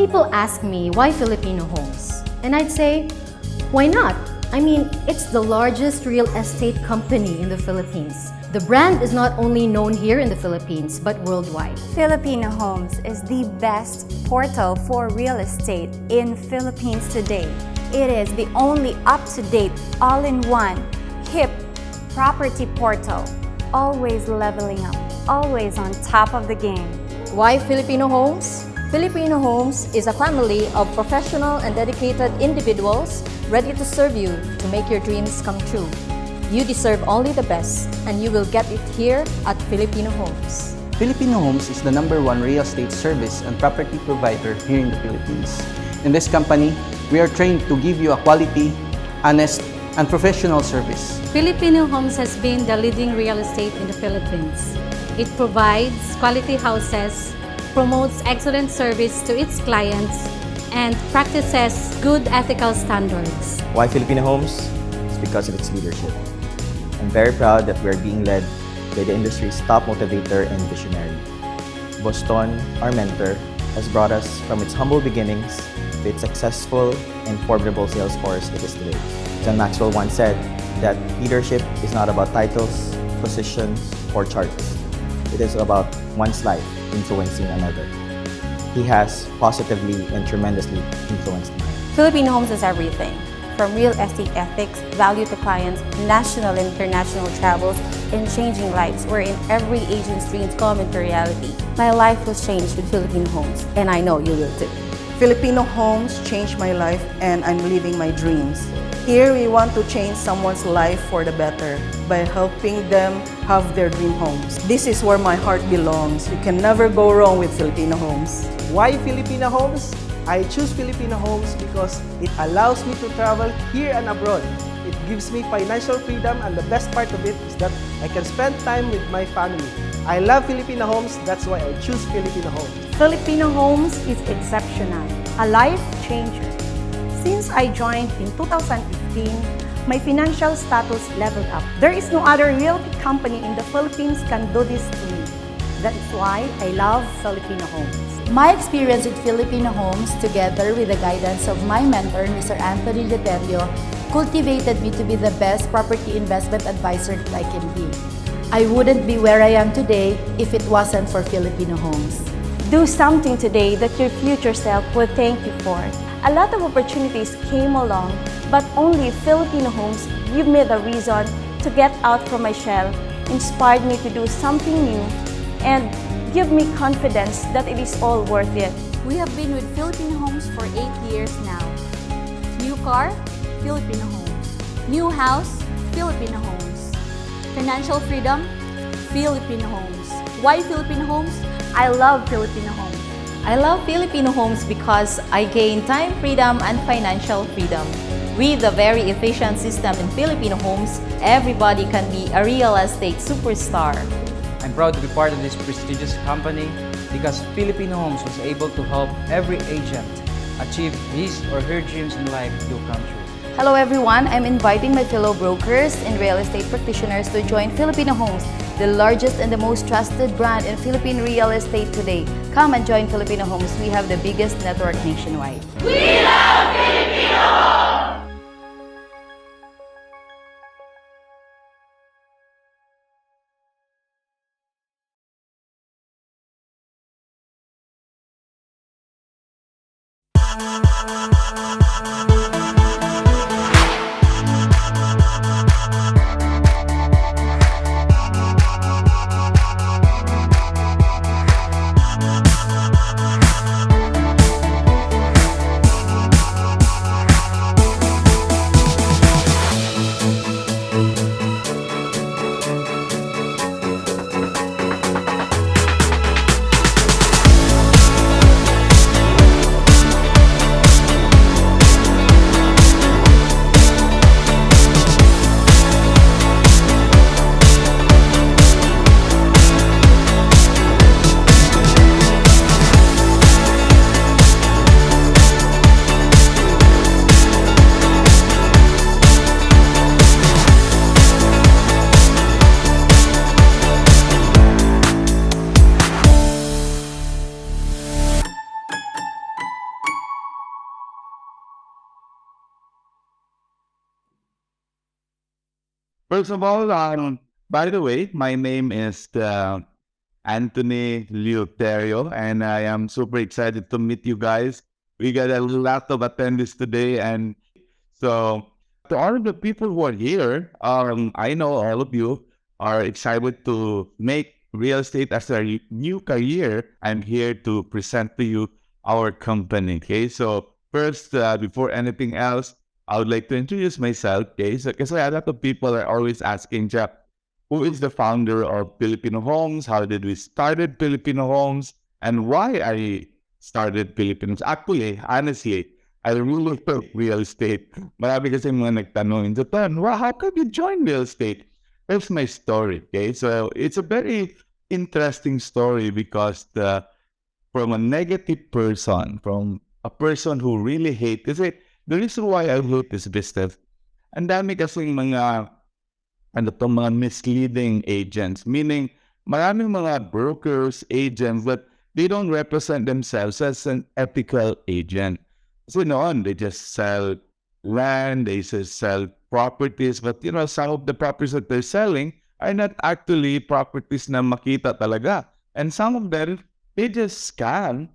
people ask me why Filipino homes, and I'd say, why not? I mean, it's the largest real estate company in the Philippines. The brand is not only known here in the Philippines, but worldwide. Filipino Homes is the best portal for real estate in Philippines today. It is the only up-to-date, all-in-one, hip property portal. Always leveling up, always on top of the game. Why Filipino Homes? Filipino Homes is a family of professional and dedicated individuals ready to serve you to make your dreams come true. You deserve only the best, and you will get it here at Filipino Homes. Filipino Homes is the #1 real estate service and property provider here in the Philippines. In this company, we are trained to give you a quality, honest, and professional service. Filipino Homes has been the leading real estate in the Philippines. It provides quality houses, promotes excellent service to its clients, and practices good ethical standards. Why Filipino Homes? It's because of its leadership. I'm very proud that we're being led by the industry's top motivator and visionary. Boston, our mentor, has brought us from its humble beginnings to its successful and formidable sales force it is today. John Maxwell once said that leadership is not about titles, positions, or charts. It is about one's life influencing another. He has positively and tremendously influenced me. Filipino Homes is everything. From real estate ethics, value to clients, national and international travels, and changing lives, wherein every agent's dreams come into reality. My life was changed with Filipino Homes, and I know you will too. Filipino Homes changed my life, and I'm living my dreams. Here, we want to change someone's life for the better by helping them have their dream homes. This is where my heart belongs. You can never go wrong with Filipino Homes. Why Filipino Homes? I choose Filipino Homes because it allows me to travel here and abroad. It gives me financial freedom, and the best part of it is that I can spend time with my family. I love Filipino Homes, that's why I choose Filipino Homes. Filipino Homes is exceptional, a life changer. Since I joined in 2015, my financial status leveled up. There is no other realty company in the Philippines can do this to me. That is why I love Filipino Homes. My experience with Filipino Homes, together with the guidance of my mentor, Mr. Anthony Leterio, cultivated me to be the best property investment advisor that I can be. I wouldn't be where I am today if it wasn't for Filipino Homes. Do something today that your future self will thank you for. A lot of opportunities came along, but only Filipino Homes give me the reason to get out from my shell, inspired me to do something new, and give me confidence that it is all worth it. We have been with Filipino Homes for 8 years now. New car? Filipino Homes. New house? Filipino Homes. Financial freedom? Filipino Homes. Why Filipino Homes? I love Filipino Homes. I love Filipino Homes because I gain time freedom and financial freedom. With a very efficient system in Filipino Homes, everybody can be a real estate superstar. I'm proud to be part of this prestigious company because Filipino Homes was able to help every agent achieve his or her dreams in life to come true. Hello everyone, I'm inviting my fellow brokers and real estate practitioners to join Filipino Homes, the largest and the most trusted brand in Philippine real estate today. Come and join Filipino Homes. We have the biggest network nationwide. We love Filipino Homes! First of all, by the way, my name is Anthony Leoterio, and I am super excited to meet you guys. We got a lot of attendees today, and so to all of the people who are here, I know all of you are excited to make real estate as a new career. I'm here to present to you our company. Okay, so first, before anything else, I would like to introduce myself. Okay, so because a lot of people are always asking, Jeff, who is the founder of Filipino Homes? How did we started Filipino Homes? And why I started Filipinos? Actually, honestly, I really love real estate. Marami kasi mga nagtanong in Japan, well, how could you join real estate? Here's my story, okay? So it's a very interesting story because from a negative person, from a person who really hates it, the reason why I hate this business, ang dami kasing mga mga misleading agents, meaning maraming mga brokers, agents, but they don't represent themselves as an ethical agent. So noon, they just sell land, they just sell properties, but some of the properties that they're selling are not actually properties na makita talaga. And some of them, they just scam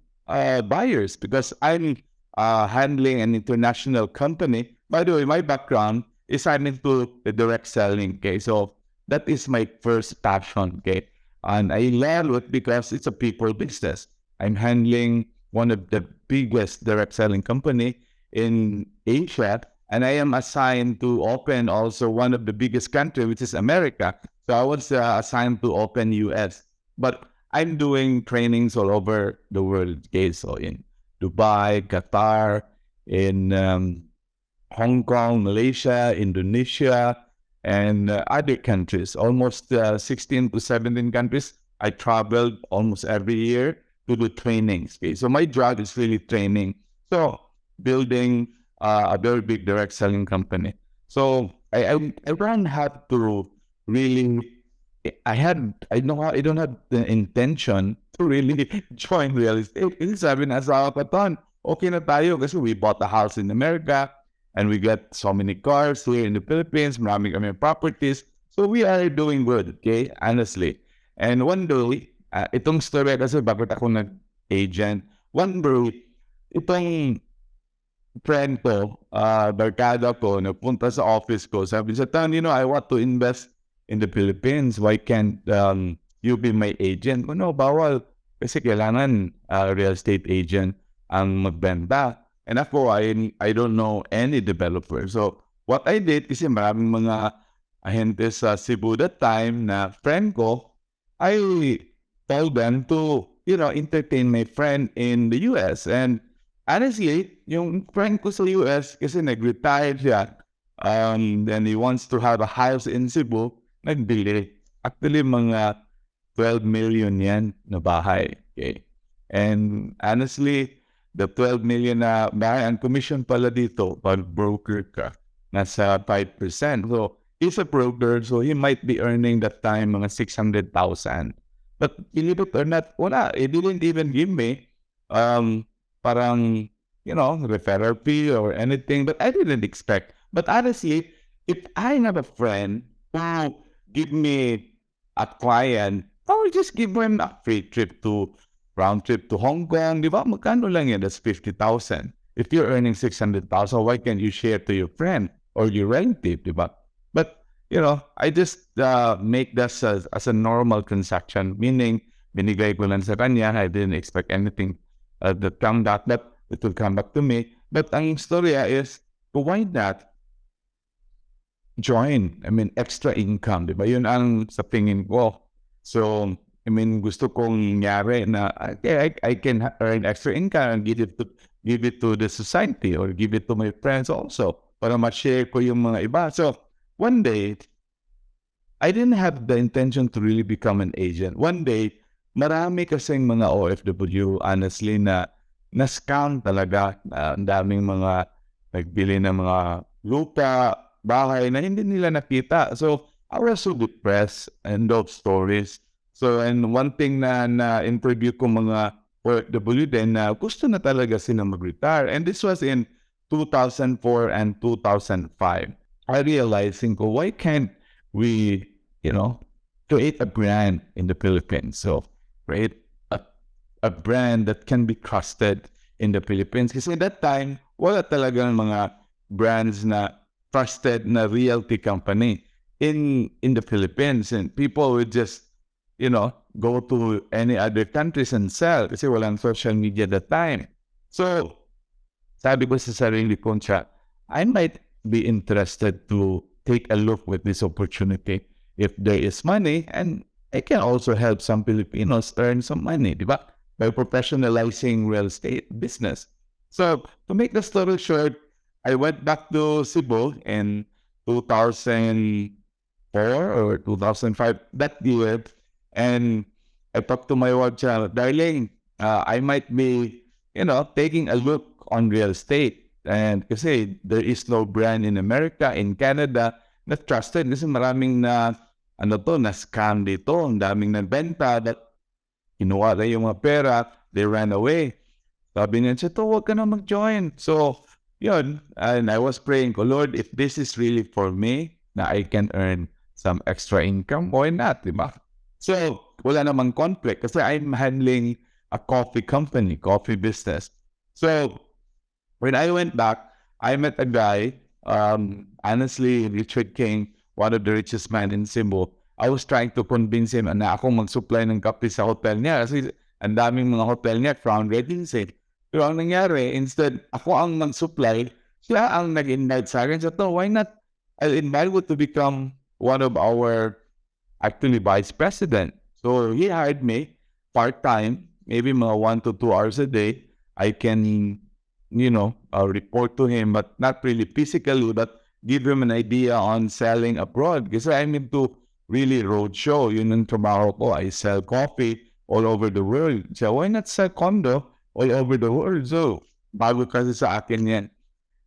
buyers because I'm handling an international company. By the way, my background is I'm into the direct selling, okay? So that is my first passion, okay? And I love it because it's a people business. I'm handling one of the biggest direct selling company in Asia, and I am assigned to open also one of the biggest country, which is America. So I was assigned to open US, but I'm doing trainings all over the world, okay? So in Dubai, Qatar, in Hong Kong, Malaysia, Indonesia, and other countries, almost 16 to 17 countries. I traveled almost every year to do trainings. Okay? So my job is really training. So building a very big direct selling company. So I don't have to really, I don't have the intention to really join real estate. Kasi sabi na sa kapatan, okay na tayo kasi we bought a house in America, and we got so many cars here in the Philippines, marami kami properties. So we are doing good, okay? Honestly. And one day, itong story kasi bakit ako nag-agent. One day, itong friend ko, barkada ko, nagpunta sa office ko. Sabi sa Tan, I want to invest in the Philippines. Why can't you be my agent? No, bawal. Kasi kailangan real estate agent ang magbenta. And ako, I don't know any developer. So, what I did, kasi maraming mga ahentes sa Cebu that time na friend ko, I told them to, entertain my friend in the US. And honestly, yung friend ko sa US, kasi nag-retire siya, then he wants to have a house in Cebu, nagbili. Actually, mga 12 million yan na bahay. Okay? And honestly, the 12 million na bahay, ang commission pala dito, pag broker ka, nasa 5%. So, he's a broker, so he might be earning that time mga 600,000. But believe it or not, wala. He didn't even give me parang, referral fee or anything, but I didn't expect. But honestly, if I have a friend who give me a client, I will just give him a free round trip to Hong Kong, di ba? Magkano lang yan? That's 50,000. If you're earning 600,000, why can't you share to your friend or your relative, di ba? But, I just make this as a normal transaction, meaning, binigay ko lang sa kanya, I didn't expect anything that come back, that it will come back to me. But ang storya is, why not join? Extra income, di ba? Yun ang sa tingin ko. So, gusto kong nangyari na I can earn extra income and give it to the society or give it to my friends also para ma-share ko yung mga iba. So, one day, I didn't have the intention to really become an agent. One day, marami kasing mga OFW, honestly, na scam talaga. Ang daming mga nagbili ng mga lupa, bahay na hindi nila nakita. So, I was so depressed and those stories. So, and one thing na interview ko mga OFW din na gusto na talaga sila mag-retire. And this was in 2004 and 2005. I realizing ko, why can't we, create a brand in the Philippines. So create a brand that can be trusted in the Philippines. Kasi at that time, wala talagang mga brands na trusted na realty company in the Philippines. And people would just, go to any other countries and sell kasi walang social media at that time. So, sabi ko sa sarili ko, I might be interested to take a look with this opportunity if there is money, and I can also help some Filipinos earn some money, di ba? By professionalizing real estate business. So, to make the story short, I went back to Cebu in 2004 or 2005, that year, and I talked to my wife, darling, I might be, taking a look on real estate. And kasi there is no brand in America, in Canada, na trusted. Kasi maraming na scam dito. Ang daming nagbenta that kinuha na yung mga pera, they ran away. Sabi niya, huwag ka na mag-join. So, yun. And I was praying, Lord, if this is really for me, na I can earn some extra income, why not, diba? So, wala namang conflict kasi I'm handling a coffee company, coffee business. So, when I went back, I met a guy, honestly, Richard King, one of the richest men in Cebu. I was trying to convince him na akong mag-supply ng kape sa hotel niya kasi ang daming mga hotel niya, Crown Regency. Pero ang nangyari, instead, ako ang mag-supply, siya ang nag-invite sa akin. So, why not? I'll invite you to become one of our, actually, vice president. So, he hired me part-time, maybe mga 1 to 2 hours a day. I can report to him, but not really physically, but give him an idea on selling abroad. Kasi I'm into really roadshow. Yun ang trabaho ko. I sell coffee all over the world. So why not sell condo all over the world? So, bago kasi sa akin yan.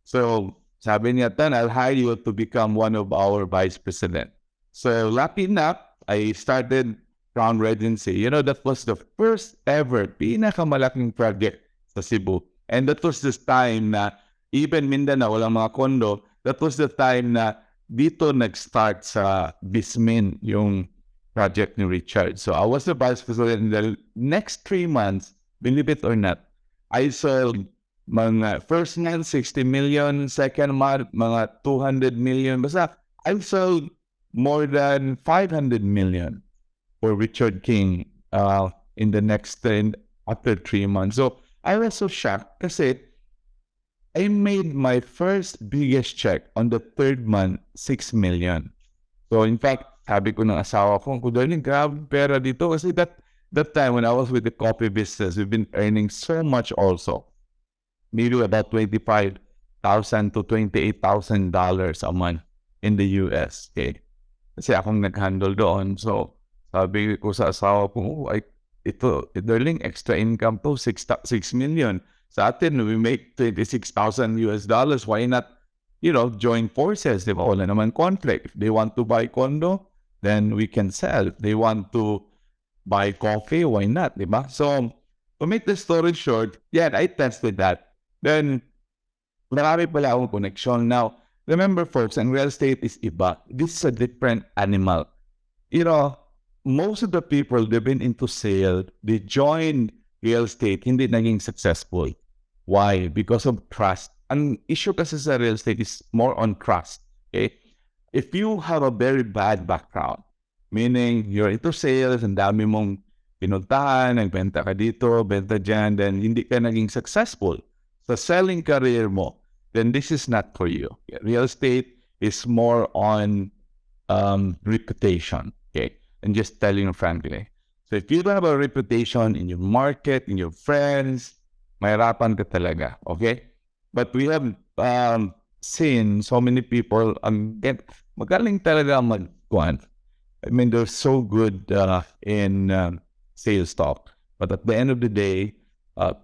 So, sabi niya, Tan, I'll hire you to become one of our vice president. So, lucky enough, I started Crown Regency. That was the first ever pinakamalaking project sa Cebu. And that was this time na even Mindanao, walang mga kondo, that was the time na dito nag-start sa Bismin yung project ni Richard. So I was the vice president in the next 3 months, believe it or not, I sold mga first month, 60 million, second month, mga 200 million. Basta I sold more than 500 million for Richard King in the next, after 3 months. So I was so shocked kasi I made my first biggest check on the 3rd month, 6 million. So in fact, sabi ko ng asawa ko, darling, grabe pera dito. Kasi that time when I was with the coffee business, we've been earning so much also. Maybe about $25,000 to $28,000 a month in the US. Okay? Kasi akong nag-handle doon. So sabi ko sa asawa ko, ito, darling, extra income to, 6 million. Sa atin, we make $26,000 US. Why not, join forces? Diba? Wala naman conflict. If they want to buy condo, then we can sell. If they want to buy coffee, why not? Diba? So, to make the story short, yeah, I tested that. Then, marami pala akong connection. Now, remember folks, ang real estate is iba. This is a different animal. Most of the people, they've been into sale, they joined real estate, hindi naging successful. Why? Because of trust. Ang issue kasi sa real estate is more on trust. Okay? If you have a very bad background, meaning you're into sales, ang dami mong pinuntahan, nagbenta ka dito, benta dyan, then hindi ka naging successful sa selling career mo, then this is not for you. Real estate is more on reputation. Okay? And just telling you frankly. So if you don't have a reputation in your market, in your friends, mahirapan ka talaga, okay? But we have seen so many people, magaling talaga mag-kuhan. I mean, they're so good in sales talk. But at the end of the day,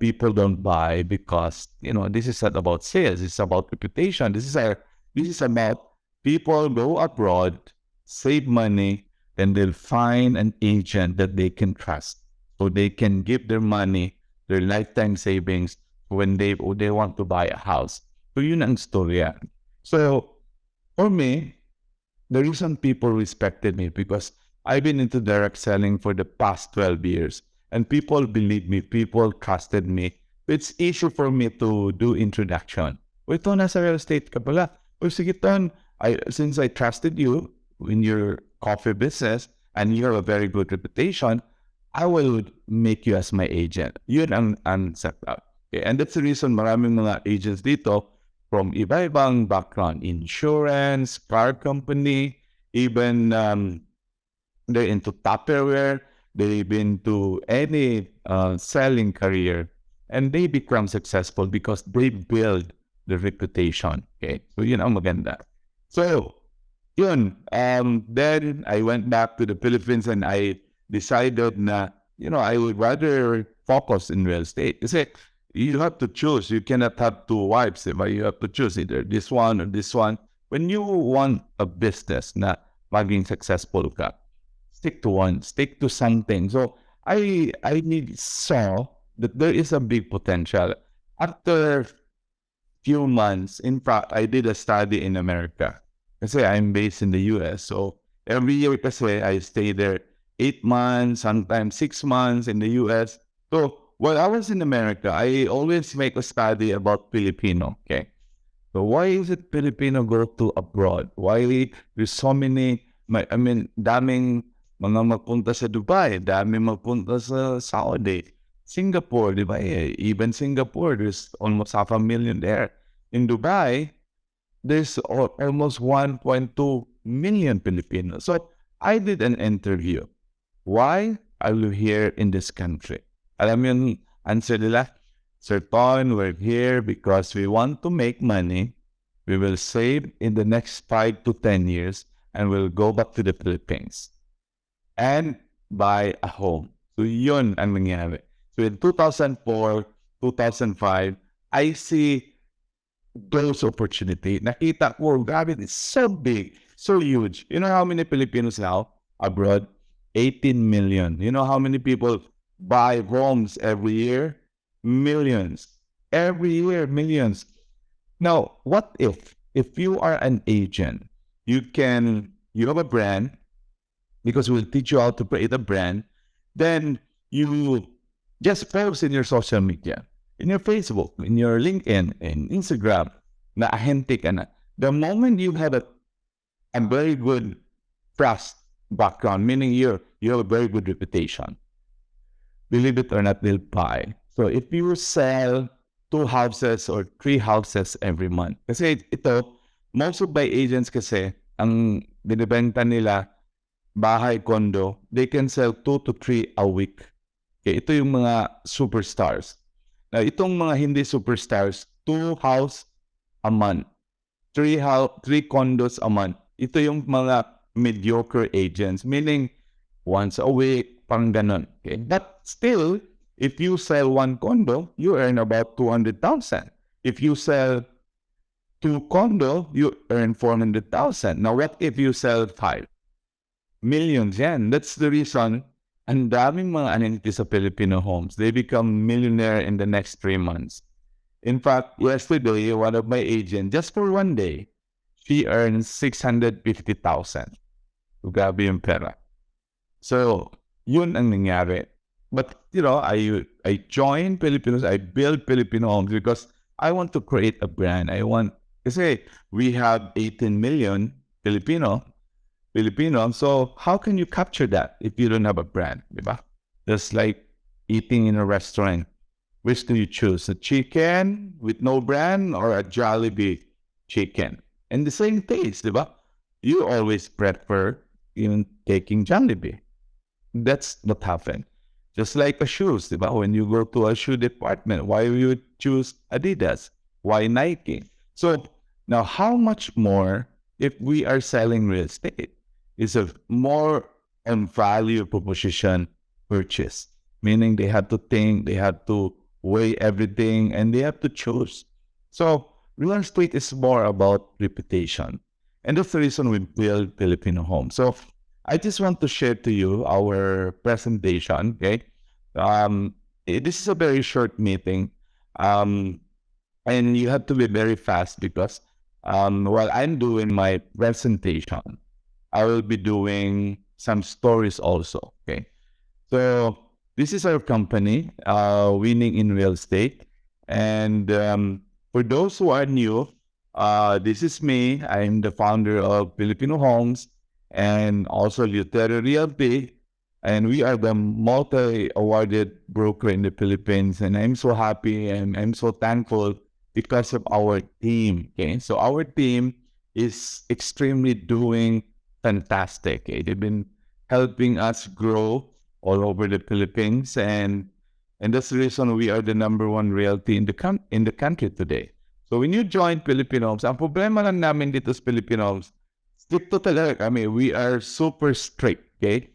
people don't buy because, this is not about sales. It's about reputation. This is about people go abroad, save money, then they'll find an agent that they can trust. So they can give their money, their lifetime savings, when they want to buy a house. So yun ang storya. So, for me, the reason people respected me because I've been into direct selling for the past 12 years. And people believe me, people trusted me. It's easy for me to do introduction. Wait, Ton, nasa real estate ka pala. O sige, Ton, since I trusted you in your coffee business and you have a very good reputation, I will make you as my agent. Yun ang setup. Okay? And that's the reason maraming mga agents dito from iba-ibang background, insurance, car company, even they're into Tupperware, they've been to any selling career, and they become successful because they build the reputation. Okay, so yun ang maganda. So, yun. Then I went back to the Philippines and I decided na, I would rather focus in real estate. Kasi you have to choose. You cannot have two wives. Diba? You have to choose either this one or this one. When you want a business na maging successful ka, stick to one, stick to something. So I saw that there is a big potential. After few months, in fact, I did a study in America. Kasi I'm based in the US. So every year kasi I stay there 8 months, sometimes 6 months in the US. So while I was in America, I always make a study about Filipino. Okay. So why is it Filipino go to abroad? Why there's so many, daming mga magpunta sa Dubai, daming magpunta sa Saudi, Singapore, di ba? Even Singapore, there's almost 500,000 there. In Dubai, there's almost 1.2 million Filipinos. So I did an interview. Why are you here in this country? Alam yun, answer nila, Sir Ton, we're here because we want to make money. We will save in the next 5 to 10 years and we'll go back to the Philippines and buy a home. So yun ang nangyari. So in 2004, 2005, I see those opportunity. Nakita ko, grabe, it's so big, so huge. You know how many Filipinos now abroad? 18 million. You know how many people buy homes every year? Millions. Every year, millions. Now, what if you are an agent, you have a brand, because we'll teach you how to create a brand, then you just post in your social media, in your Facebook, in your LinkedIn, in Instagram, na ahente ka na. The moment you have a very good trust background, meaning you have a very good reputation, believe it or not, they'll buy. So if you sell 2 houses or 3 houses every month, kasi ito, most of my agents kasi, ang binibenta nila, bahay, condo, they can sell 2 to 3 a week. Okay, ito yung mga superstars. Now, itong mga hindi superstars, 2 house a month, 3 condos a month. Ito yung mga mediocre agents, meaning once a week, pang ganon. Okay? But still, if you sell 1 condo, you earn about 200,000. If you sell 2 condo, you earn 400,000. Now, what if you sell 5? Millions yan. That's the reason ang daming mga anentity sa Filipino homes. They become millionaire in the next 3 months. In fact, yesterday, one of my agents, just for 1 day, she earns 650,000. Grabe yung pera. So, yun ang nangyari. But, I joined Filipinos, I built Filipino homes because I want to create a brand. Kasi we have 18 million Filipino, so how can you capture that if you don't have a brand, diba? Just like eating in a restaurant. Which do you choose? A chicken with no brand or a Jollibee chicken? And the same taste, diba? You always prefer even taking Jollibee. That's what happened. Just like a shoes, diba? When you go to a shoe department, why would you choose Adidas? Why Nike? So now how much more if we are selling real estate? It's a more on value proposition purchase. Meaning they have to think, they have to weigh everything, and they have to choose. So real estate is more about reputation. And that's the reason we build Filipino homes. So I just want to share to you our presentation, okay? This is a very short meeting. And you have to be very fast because while I'm doing my presentation, I will be doing some stories also. Okay. So this is our company, Winning in Real Estate. And for those who are new, this is me. I'm the founder of Filipino Homes and also Lutero Realty. And we are the multi-awarded broker in the Philippines. And I'm so happy and I'm so thankful because of our team. Okay, so our team is extremely doing fantastic. Okay? They've been helping us grow all over the Philippines, and that's the reason we are the #1 realty in the country today. So when you join Filipino Homes, ang problema lang namin dito sa Filipino Homes, stricto talaga kami. We are super strict. Okay,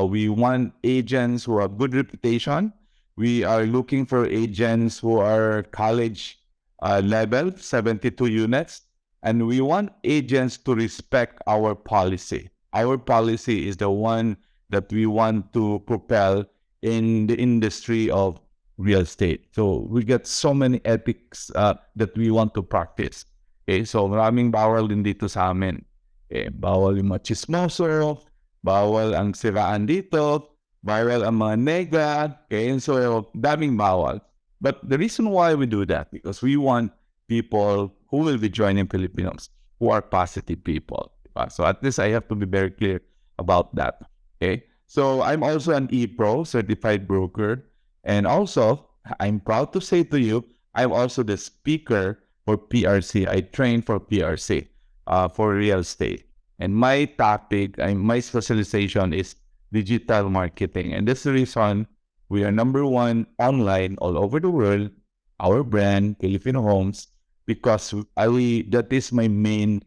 we want agents who have good reputation. We are looking for agents who are college level, 72 units. And we want agents to respect our policy. Our policy is the one that we want to propel in the industry of real estate. So we get so many ethics that we want to practice. Okay, so maraming bawal din dito sa amin. Okay, bawal yung mga chismoso, bawal ang siraan dito, bawal ang mga nega. Okay, and so daming bawal. But the reason why we do that, because we want people who will be joining Filipinos who are positive people. So at least I have to be very clear about that. Okay. So I'm also an ePro certified broker. And also, I'm proud to say to you, I'm also the speaker for PRC. I train for PRC for real estate. And my topic, my specialization is digital marketing. And that's the reason we are #1 online all over the world. Our brand, Filipino Homes, because that is my main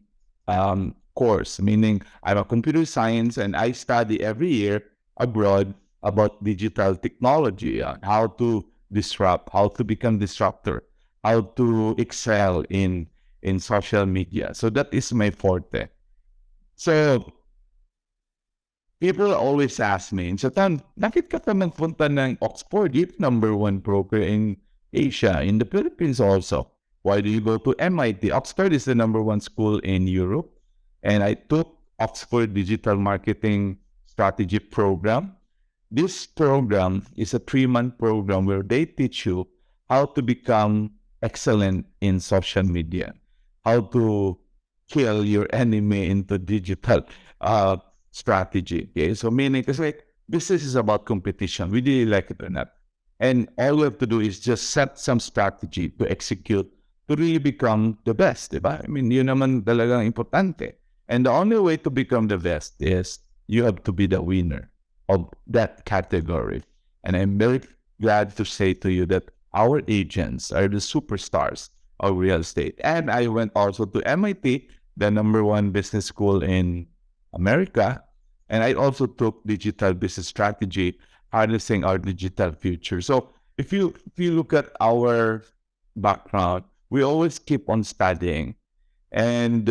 course, meaning I'm a computer science and I study every year abroad about digital technology, how to disrupt, how to become disruptor, how to excel in social media. So that is my forte. So people always ask me, Satan, bakit ka naman punta ng Oxford? You're #1 broker in Asia, in the Philippines also. Why do you go to MIT? Oxford is the #1 school in Europe. And I took Oxford Digital Marketing Strategy Program. This program is a 3-month program where they teach you how to become excellent in social media, how to kill your enemy into digital strategy. Okay, so meaning, because like business is about competition, whether you like it or not. And all we have to do is just set some strategy to execute to really become the best, diba? I mean, yun naman talagang importante. And the only way to become the best is you have to be the winner of that category. And I'm very glad to say to you that our agents are the superstars of real estate. And I went also to MIT, the #1 business school in America. And I also took digital business strategy, harnessing our digital future. So if you look at our background, we always keep on studying. And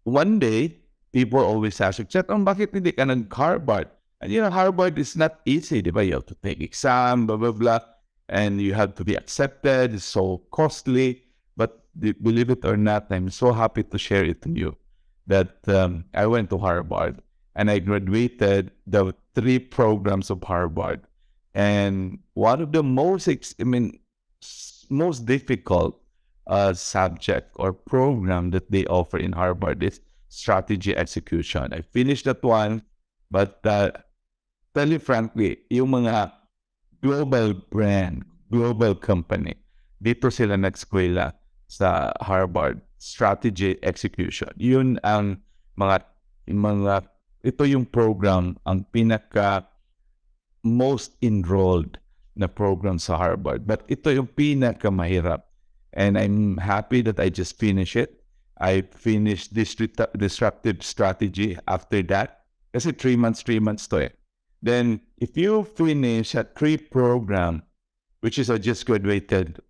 one day, people always ask, Chetong, bakit hindi ka nag-Harvard? And Harvard is not easy, di ba? You have to take exam, blah, blah, blah. And you have to be accepted. It's so costly. But believe it or not, I'm so happy to share it to you that I went to Harvard and I graduated the 3 programs of Harvard. And one of the most difficult subject or program that they offer in Harvard is strategy execution. I finished that one, but tell you frankly, yung mga global brand, global company, dito sila nag-eskwela sa Harvard, strategy execution. Yun ang ito yung program, ang pinaka most enrolled na program sa Harvard. But ito yung pinaka mahirap. And I'm happy that I just finished it. I finished disruptive strategy after that. Kasi 3 months to eh. Then, if you finish a 3 program, which is I just graduated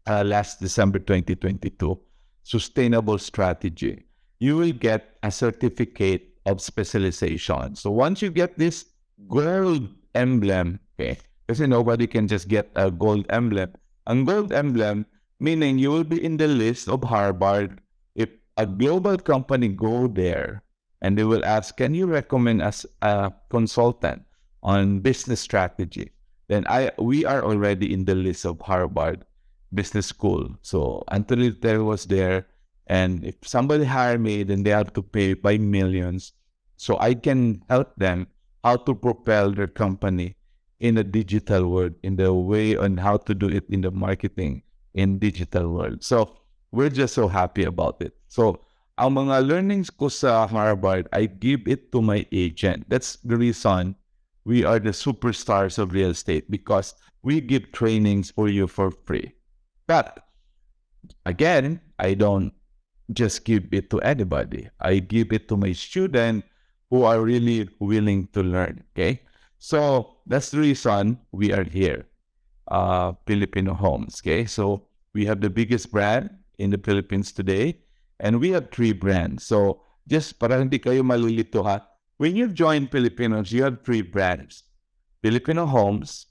last December 2022, sustainable strategy, you will get a certificate of specialization. So once you get this gold emblem, okay, kasi nobody can just get a gold emblem. Ang gold emblem, meaning you will be in the list of Harvard if a global company go there and they will ask, can you recommend us a consultant on business strategy? Then we are already in the list of Harvard Business School. So Anthony Lutero was there. And if somebody hire me, then they have to pay by millions. So I can help them how to propel their company in a digital world, in the way on how to do it in the marketing in digital world. So we're just so happy about it. So ang mga learnings ko sa Harvard, I give it to my agent. That's the reason we are the superstars of real estate, because we give trainings for you for free. But again, I don't just give it to anybody. I give it to my students who are really willing to learn, okay? So that's the reason we are here, Filipino Homes, okay? So we have the biggest brand in the Philippines today, and we have 3 brands. So just para hindi kayo malilito ha, when you join Filipinos, you have 3 brands. Filipino Homes,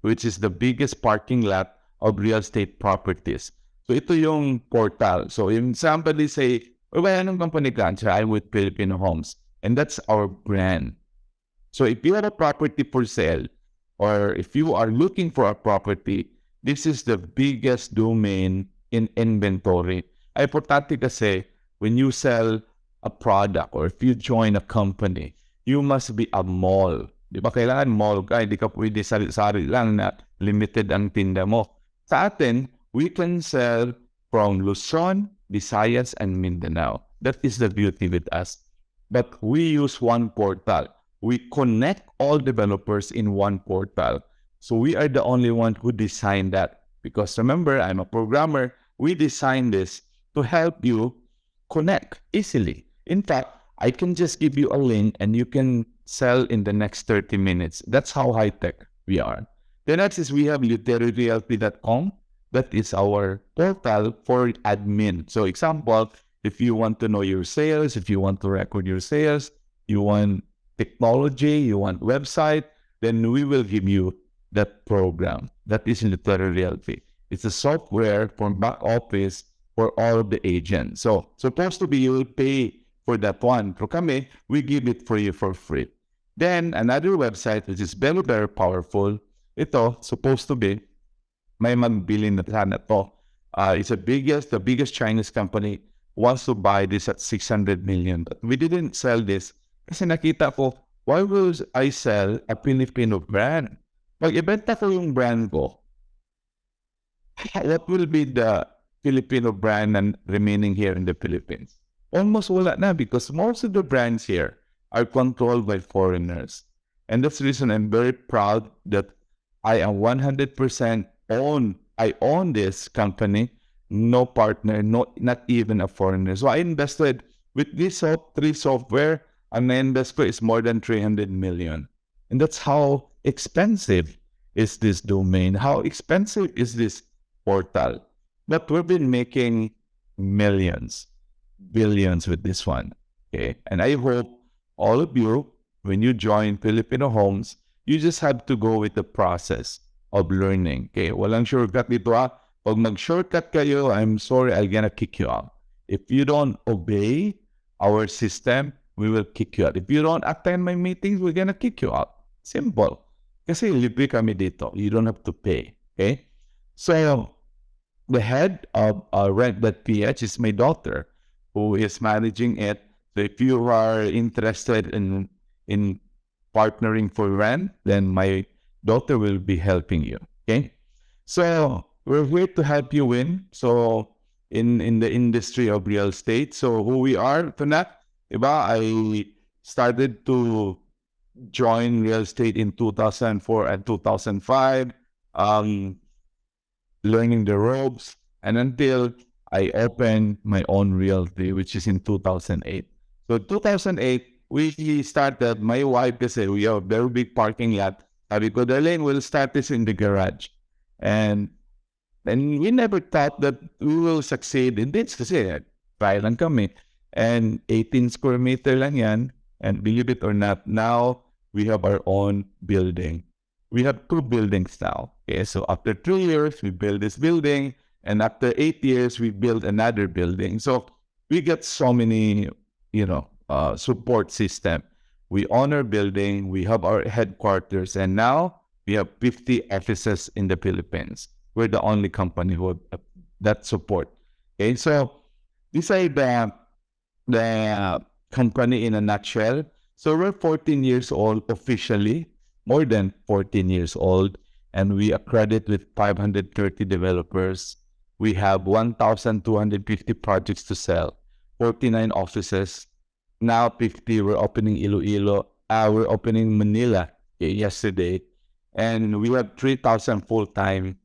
which is the biggest parking lot of real estate properties. So ito yung portal. So if somebody say, oh, well, anong company ka? I'm with Filipino Homes. And that's our brand. So if you have a property for sale, or if you are looking for a property, this is the biggest domain in inventory. Ay importante kasi when you sell a product or if you join a company, you must be a mall. Di ba kailangan mall ka? Hindi ka pwede sari-sari lang na limited ang tinda mo. Sa atin, we can sell from Luzon, Visayas, and Mindanao. That is the beauty with us. But we use one portal. We connect all developers in one portal. So we are the only one who designed that. Because remember, I'm a programmer. We designed this to help you connect easily. In fact, I can just give you a link and you can sell in the next 30 minutes. That's how high-tech we are. The next is we have luteriorealty.com. That is our portal for admin. So example, if you want to know your sales, if you want to record your sales, you want technology, you want website, then we will give you that program. That is Lutero Realty. It's a software for back office for all of the agents. So supposed to be you will pay for that one. Pero kami, we give it for you for free. Then another website which is very, very powerful. Ito, supposed to be, may magbili na sana to. It's the biggest Chinese company wants to buy this at 600 million. But we didn't sell this kasi nakita ko, why will I sell a Filipino brand? Pag ibenta ko yung brand ko, that will be the Filipino brand and remaining here in the Philippines. Almost wala na because most of the brands here are controlled by foreigners. And that's the reason I'm very proud that I am 100% I own this company, no partner, not even a foreigner. So I invested with this 3 software, and my investment is more than 300 million. And that's how expensive is this domain, how expensive is this portal. But we've been making millions, billions with this one. Okay, and I hope all of you, when you join Filipino Homes, you just have to go with the process of learning. Okay, walang shortcut dito ha. Pag mag-shortcut kayo, I'm sorry, I'm gonna kick you out. If you don't obey our system, we will kick you out. If you don't attend my meetings, we're gonna kick you out. Simple. Kasi libre kami dito. You don't have to pay. Okay? So, the head of Rent.ph is my daughter who is managing it. So if you are interested in partnering for rent, then my daughter will be helping you. Okay? So we're here to help you win. So in the industry of real estate. So who we are, I started to join real estate in 2004 and 2005, learning the ropes, and until I opened my own realty, which is in 2008. So 2008, we started, my wife kasi we have a very big parking lot. Sabi ko, Darlene, we'll start this in the garage. And we never thought that we will succeed in this kasi try lang kami. And 18 square meter lang yan. And believe it or not, now we have our own building. We have 2 buildings now. Okay, so after 2 years, we build this building. And after 8 years, we build another building. So we get so many, support system. We own our building, we have our headquarters, and now we have 50 offices in the Philippines. We're the only company who have that support. Okay, so these are the company in a nutshell. So we're 14 years old officially, more than 14 years old, and we accredit with 530 developers. We have 1,250 projects to sell, 49 offices. Now 50, we're opening Iloilo. We're opening Manila yesterday. And we have 3,000 full-time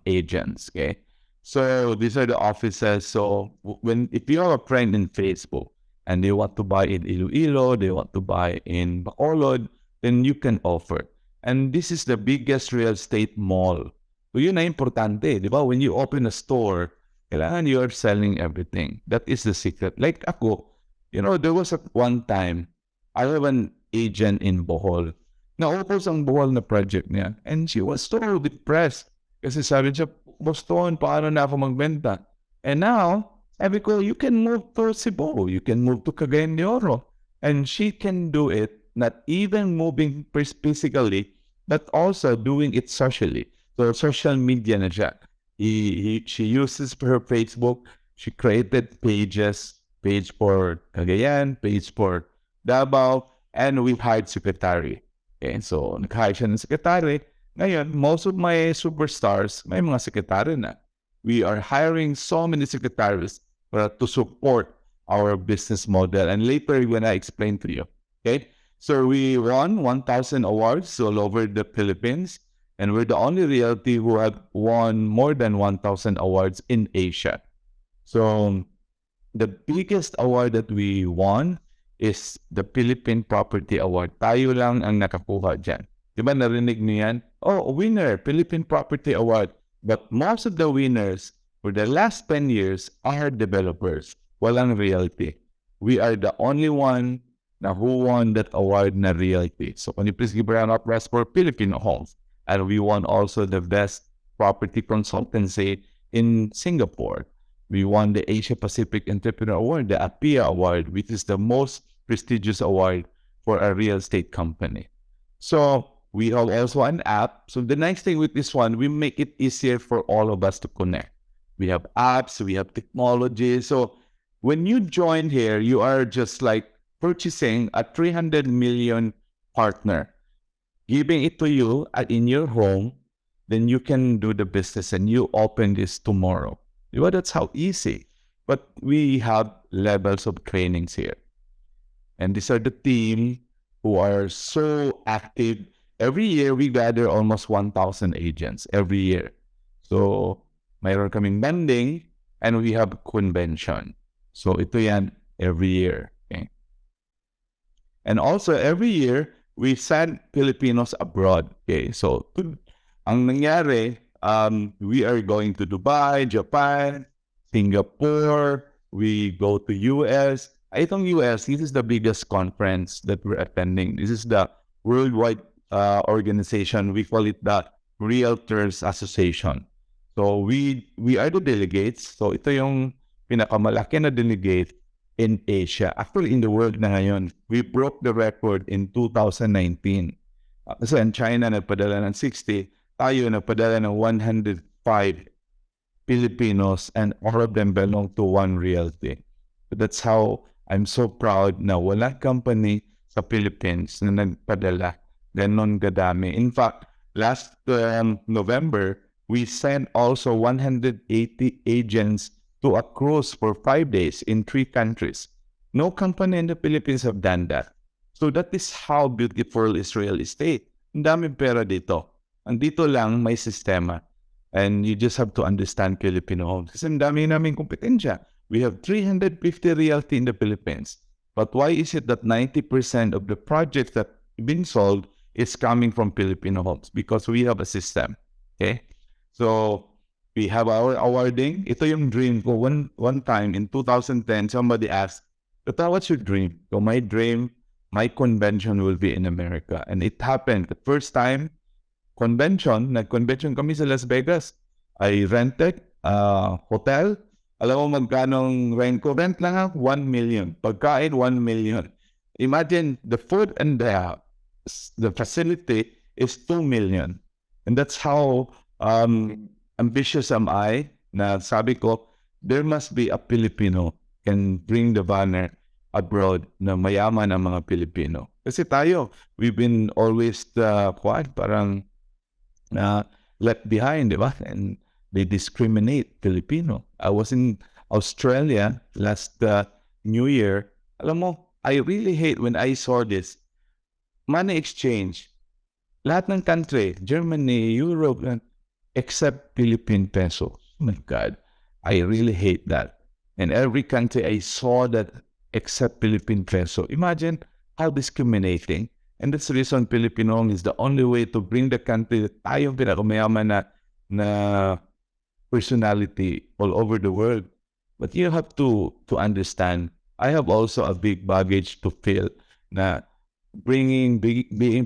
agents, okay? So these are the offices. So if you have a friend in Facebook and they want to buy in Iloilo, they want to buy in Bacolod, then you can offer. And this is the biggest real estate mall. So yun na importante, di ba? When you open a store, kailangan you are selling everything. That is the secret. Like ako, there was at one time, I have an agent in Bohol. Naupos ang Bohol na project niya. And she was so depressed. Kasi sabi niya, Boston, paano na ako magbenta? And now, sabi ko, you can move to Cebu. You can move to Cagayan de Oro. And she can do it, not even moving physically, but also doing it socially. So social media na siya. She uses her Facebook. She created pages. Page for Cagayan, page for Davao, and we've hired secretary. Okay, so nag-hire siya ng secretary. Ngayon, most of my superstars, may mga secretary na. We are hiring so many secretaries to support our business model. And later, when I explain to you. Okay, so we won 1,000 awards all over the Philippines. And we're the only realty who have won more than 1,000 awards in Asia. So the biggest award that we won is the Philippine Property Award. Tayo lang ang nakakuha dyan. Diba narinig niyo yan? Oh, winner, Philippine Property Award. But most of the winners for the last 10 years are developers. Walang realty. We are the only one na who won that award na realty. So can you please give a round of applause for Filipino Homes? And we won also the best property consultancy in Singapore. We won the Asia Pacific Entrepreneur Award, the APIA Award, which is the most prestigious award for a real estate company. So we have also an app. So the nice thing with this one, we make it easier for all of us to connect. We have apps, we have technology. So when you join here, you are just like purchasing a 300 million partner, giving it to you in your home, then you can do the business and you open this tomorrow. Well, that's how easy. But we have levels of trainings here. And these are the team who are so active. Every year, we gather almost 1,000 agents every year. So, mayroon kaming banding and we have convention. So, ito yan every year. Okay? And also, every year, we send Filipinos abroad. Okay? So, ang nangyari, we are going to Dubai, Japan, Singapore, we go to US. Itong US, this is the biggest conference that we're attending. This is the worldwide organization. We call it the Realtors Association. So we are the delegates. So ito yung pinakamalaki na delegate in Asia. Actually, in the world na ngayon. We broke the record in 2019. So in China, nagpadala ng 60. Tayo nagpadala ng 105 Filipinos, and all of them belong to one realty. So that's how I'm so proud na walang company sa Philippines na nagpadala ganon kadami. In fact, last November, we sent also 180 agents to a cruise for 5 days in 3 countries. No company in the Philippines have done that. So that is how beautiful is real estate. Ang daming pera dito. Andito lang may sistema. And you just have to understand Filipino homes. Kasi ang dami namin kompetensya. We have 350 realty in the Philippines. But why is it that 90% of the projects that have been sold is coming from Filipino homes? Because we have a system. Okay? So, we have our awarding. Ito yung dream ko. One time in 2010, somebody asked, "Tata, what's your dream?" So, my dream, my convention will be in America. And it happened. The first time, nag-convention kami sa Las Vegas. I rented a hotel. Alam mo magkanong rent ko? Rent lang 1 million. Pagkain, 1 million. Imagine the food and the facility is 2 million. And that's how ambitious am I na sabi ko, there must be a Filipino can bring the banner abroad na mayaman ang mga Pilipino. Kasi tayo, we've been always parang left behind, di ba? And they discriminate Filipino. I was in Australia last New Year. Alam mo, I really hate when I saw this. Money exchange. Lahat ng country, Germany, Europe, except Philippine peso. Oh my God. I really hate that. In every country, I saw that except Philippine peso. Imagine how discriminating. And that's the reason Filipino is the only way to bring the country that tayong pinakamayaman na personality all over the world. But you have to understand, I have also a big baggage to fill na being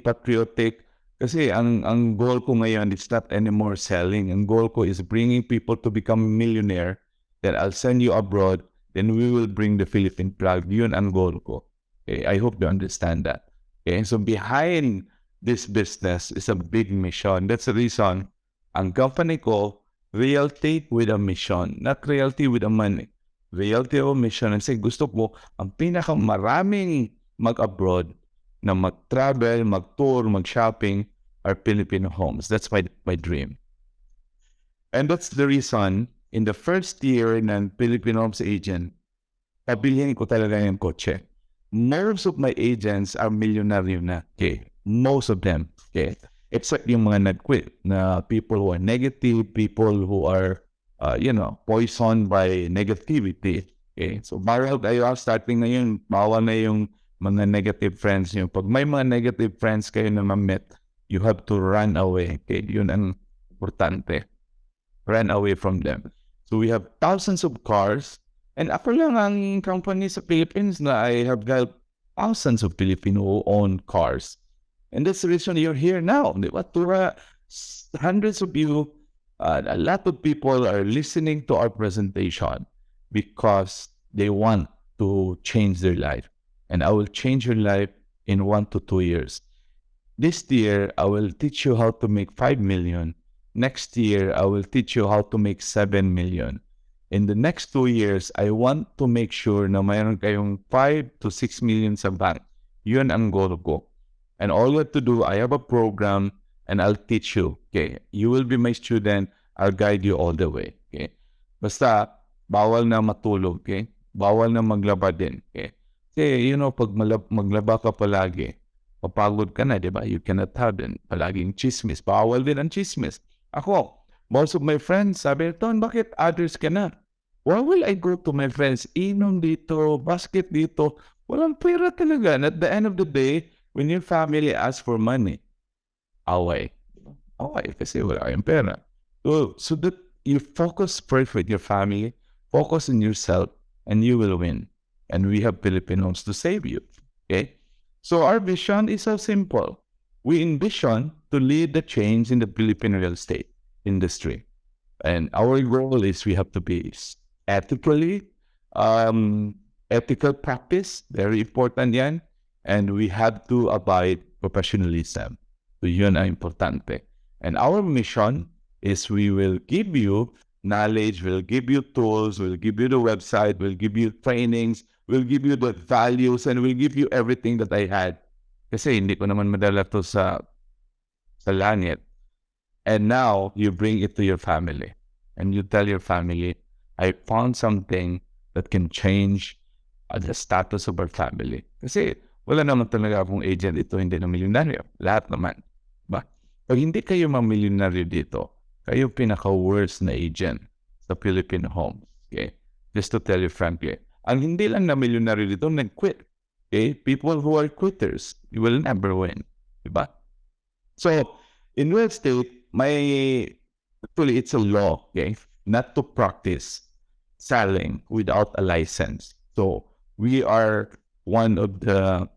patriotic. Kasi ang goal ko ngayon is not anymore selling. Ang goal ko is bringing people to become a millionaire. Then I'll send you abroad. Then we will bring the Philippine flag. Yun ang goal ko. Okay? I hope you understand that. Okay? So behind this business is a big mission. That's the reason ang company ko, Realty with a mission. Not realty with a money. Realty with a mission. Kasi gusto ko ang pinakamaraming mag-abroad na mag-travel, mag-tour, mag-shopping are Filipino homes. That's my dream. And that's the reason, in the first year ng Filipino Homes Agent, pabilihin ko talaga yung kotse. Most of my agents are millionaire na. Okay? Most of them. Okay? Except yung mga nag-quit, na people who are negative, people who are, poisoned by negativity. Okay? So, bawal kayo, starting ngayon, bawal na yung mga negative friends nyo. Pag may mga negative friends kayo na ma-met, you have to run away. Okay? Yun ang importante. Run away from them. So we have thousands of cars. And ako lang ang company sa Philippines na I have helped thousands of Filipino who own cars. And that's the reason you're here now. Di ba? Hundreds of you, a lot of people are listening to our presentation because they want to change their life. And I will change your life in 1 to 2 years. This year, I will teach you how to make 5 million. Next year, I will teach you how to make 7 million. In the next 2 years, I want to make sure na mayroon kayong 5 to 6 million sa bank. Yun ang goal ko. And all you have to do, I have a program and I'll teach you. Okay? You will be my student. I'll guide you all the way. Okay? Basta, bawal na matulog. Okay? Bawal na maglaba din. Okay? Kasi, pag maglaba ka palagi, papagod ka na, di ba? You cannot have din palaging chismis. Bawal din ang chismis. Ako, most of my friends, sabi, Ton, bakit others ka na? Why will I go to my friends? Inom dito, basket dito. Walang pera talaga. And at the end of the day, when your family asks for money, away. Away, kasi wala kayong pera. So that you focus first with your family, focus on yourself, and you will win. And we have Filipinos to save you. Okay? So our vision is so simple. We envision to lead the change in the Philippine real estate industry. And our goal is we have to be ethical practice, very important yan. And we have to abide professionalism. So yun ang importante. And our mission is we will give you knowledge, we'll give you tools, we'll give you the website, we'll give you trainings, we'll give you the values, and we'll give you everything that I had. Kasi hindi ko naman madala to sa langit. And now, you bring it to your family. And you tell your family, I found something that can change the status of our family. Kasi wala naman talaga akong agent ito hindi na milyonaryo. Lahat naman. Ba? Pag hindi kayo mamilyonaryo dito, kayo pinaka-worst na agent sa Philippine Homes. Okay? Just to tell you frankly. Ang hindi lang na milyonaryo dito, nag-quit. Okay? People who are quitters, you will never win. Diba? So, in real estate, actually, it's a law, okay? Not to practice selling without a license. So, we are one of the,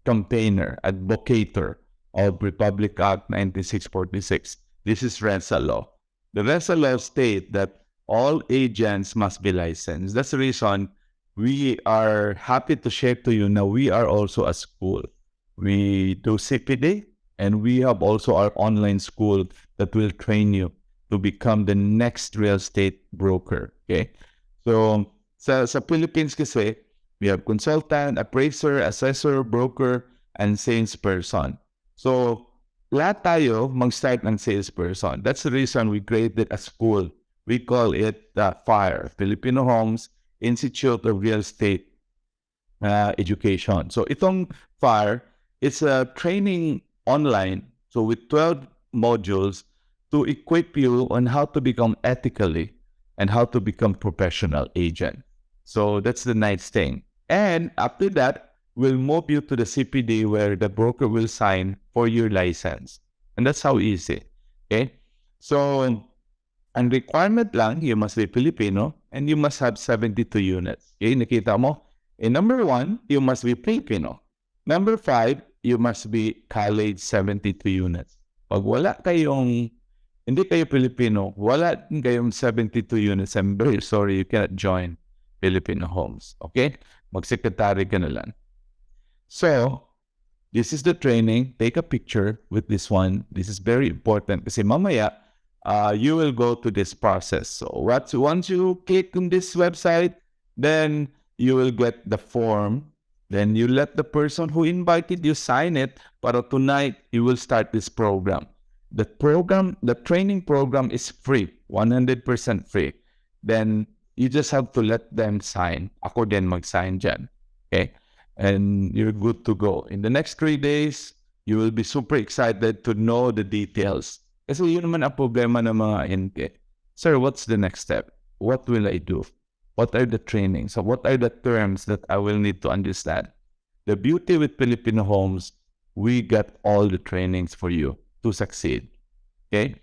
campaigner, advocator of Republic Act 9646. This is rental law. The rental law states that all agents must be licensed. That's the reason we are happy to share to you now we are also a school. We do CPD, and we have also our online school that will train you to become the next real estate broker. Okay? So, sa Philippines kasi, we have consultant, appraiser, assessor, broker, and salesperson. So, lahat tayo mag-start ng salesperson. That's the reason we created a school. We call it FIRE, Filipino Homes Institute of Real Estate Education. So, itong FIRE, it's a training online, so with 12 modules to equip you on how to become ethically and how to become professional agent. So that's the nice thing. And after that, we'll move you to the CPD where the broker will sign for your license. And that's how easy. Okay? So, ang requirement lang, you must be Filipino and you must have 72 units. Okay? Nakita mo? Number 1, you must be Filipino. Number 5, you must be college 72 units. Pag wala kayong, hindi kayo Filipino, wala kayong 72 units, I'm very sorry, you cannot join Filipino Homes. Okay? Mag-secretary ka na lang. So, this is the training. Take a picture with this one. This is very important kasi mamaya, you will go to this process. So, once you click on this website, then you will get the form. Then you let the person who invited you sign it. Pero tonight, you will start this program. The training program is free, 100% free. Then you just have to let them sign. Ako din mag-sign dyan. Okay? And you're good to go. In the next 3 days, you will be super excited to know the details. Kasi yun naman ang problema ng mga NK. Sir, what's the next step? What will I do? What are the trainings? So what are the terms that I will need to understand? The beauty with Filipino Homes, we got all the trainings for you to succeed. Okay?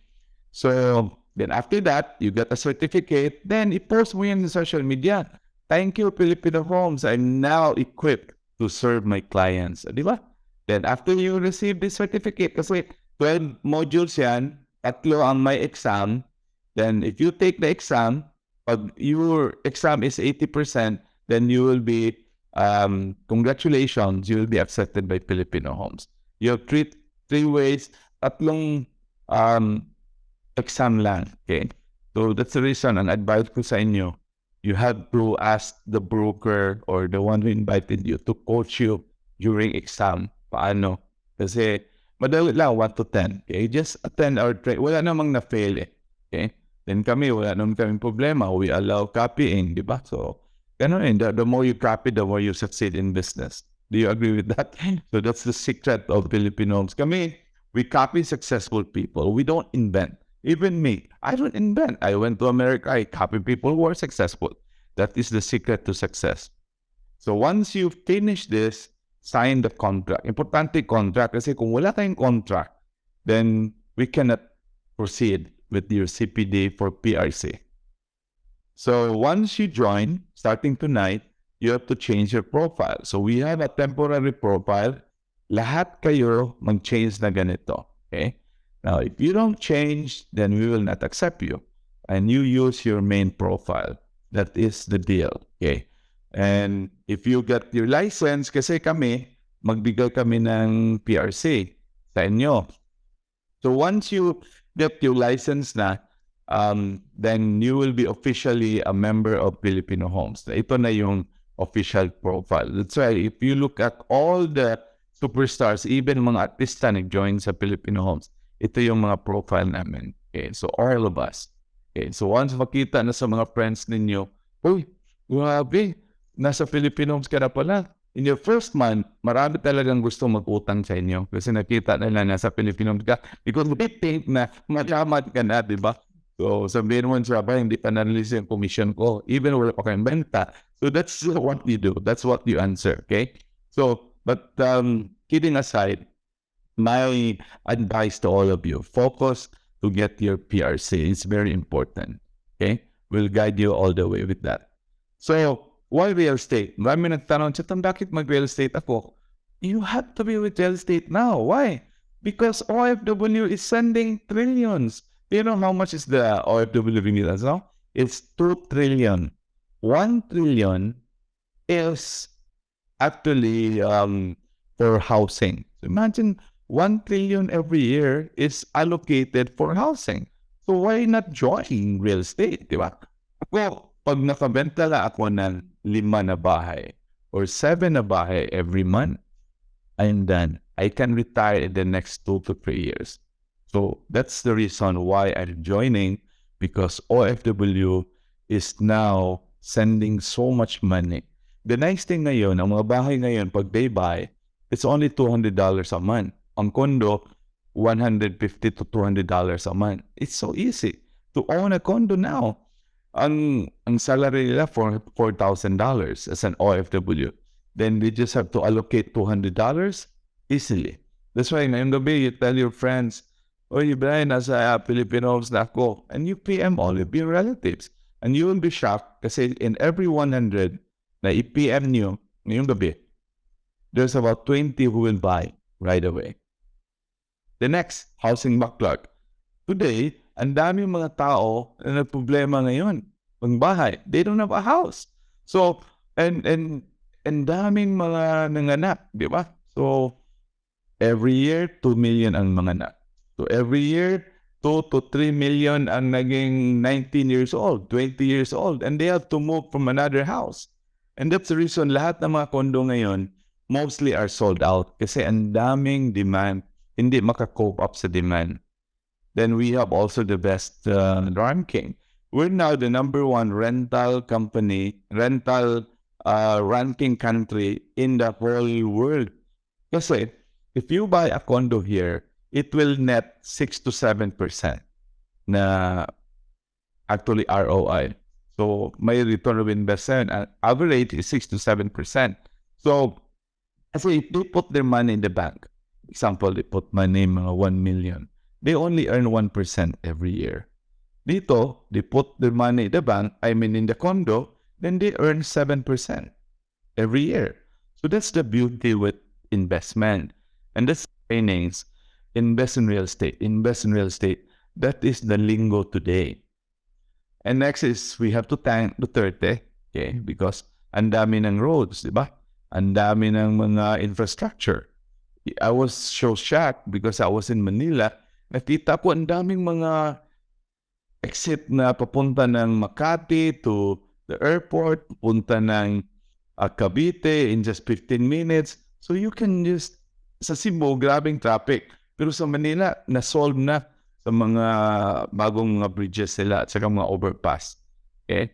So then after that, you get a certificate. Then i-post mo yan sa social media. Thank you, Filipino Homes. I'm now equipped to serve my clients. Di ba? Then after you receive this certificate, kasi 12 modules yan, 3 ang may exam. Then if you take the exam, pag your exam is 80%, then you will be, congratulations, you will be accepted by Filipino Homes. You have three ways, 3 exam lang. Okay? So that's the reason, ang advice ko sa inyo, you have to ask the broker or the one who invited you to coach you during exam. Paano? Kasi madali lang, 1 to 10. Okay? Just attend our training. Wala namang na-fail eh. Okay? Then kami, wala naman kaming problema. We allow copying, di ba? So, ganun, the more you copy, the more you succeed in business. Do you agree with that? So that's the secret of Filipinos. Kami, we copy successful people. We don't invent. Even me, I don't invent. I went to America, I copy people who are successful. That is the secret to success. So once you finish this, sign the contract. Importante contract kasi kung wala tayong contract, then we cannot proceed with your CPD for PRC. So once you join, starting tonight, you have to change your profile. So we have a temporary profile. Lahat kayo mag-change na ganito. Okay? Now, if you don't change, then we will not accept you. And you use your main profile. That is the deal. Okay? And if you get your license, kasi kami, magbigay kami ng PRC sa inyo. So once you get your license na, then you will be officially a member of Filipino Homes. Ito na yung official profile. That's why if you look at all the superstars, even mga artista nag-join sa Filipino Homes, ito yung mga profile namin. Okay, so all of us. Okay, so once makita na sa mga friends ninyo, uy, grabe, nasa Filipino Homes ka na pala. In your first month, marami talagang gusto mag-utang sa inyo kasi nakita nila nasa Filipino Homes ka because they think na mayaman ka na, di ba? So sabihin mo siya, hindi pa na-release yung commission ko, even wala pa kayong benta. So that's what you do. That's what you answer, okay? So, but kidding aside, my advice to all of you, focus to get your PRC. It's very important. Okay? We'll guide you all the way with that. So, why real estate? Marami nagtanong, Chatan, bakit mag-real estate ako? You have to be with real estate now. Why? Because OFW is sending trillions. Do you know how much is the OFW remittance now? It's 2 trillion. 1 trillion is actually for housing. So imagine 1 trillion every year is allocated for housing. So why not join real estate, di ba? Well, pag nakabenta la ako ng 5 na bahay or 7 na bahay every month, I'm done. I can retire in the next 2 to 3 years. So that's the reason why I'm joining, because OFW is now sending so much money. The nice thing ngayon, ang mga bahay ngayon, pag they buy, it's only $200 a month. Ang condo, $150 to $200 a month. It's so easy to own a condo now. Ang salary nila for $4,000 as an OFW. Then they just have to allocate $200 easily. That's why ngayong gabi, you tell your friends, "Oy, Brian, nasa Filipinos na ako." And you PM all of your relatives. And you will be shocked kasi in every 100 na i-PM nyo ngayong gabi, there's about 20 who will buy right away. The next, housing backlog. Today, ang daming mga tao na problema ngayon. Pangbahay, they don't have a house. So, and daming mga nanganak, di ba? So, every year, 2 million ang manganak. So, every year, 2 to 3 million ang naging 19 years old, 20 years old, and they have to move from another house. And that's the reason lahat ng mga kondo ngayon mostly are sold out kasi ang daming demand, hindi makakope up sa demand. Then we have also the best ranking. We're now the #1 rental company, ranking country in the whole world. Kasi if you buy a condo here, it will net 6 to 7% na actually ROI. So may return of investment, average is 6 to 7%. So kasi if they put their money in the bank, example, they put money mga 1 million, they only earn 1% every year. Dito, they put their money in the bank, in the condo, then they earn 7% every year. So that's the beauty with investment. And that's trainings. Invest in real estate. Invest in real estate. That is the lingo today. And next is, we have to thank Duterte, okay? Because ang dami ng roads, di ba? Ang dami ng mga infrastructure. I was so shocked because I was in Manila. Nakita ko ang daming mga exit na papunta ng Makati to the airport, papunta ng Cavite in just 15 minutes. So you can just, sa Cebu, grabing traffic. Pero sa Manila, na-solve na sa mga bagong mga bridges sila at saka mga overpass. Okay?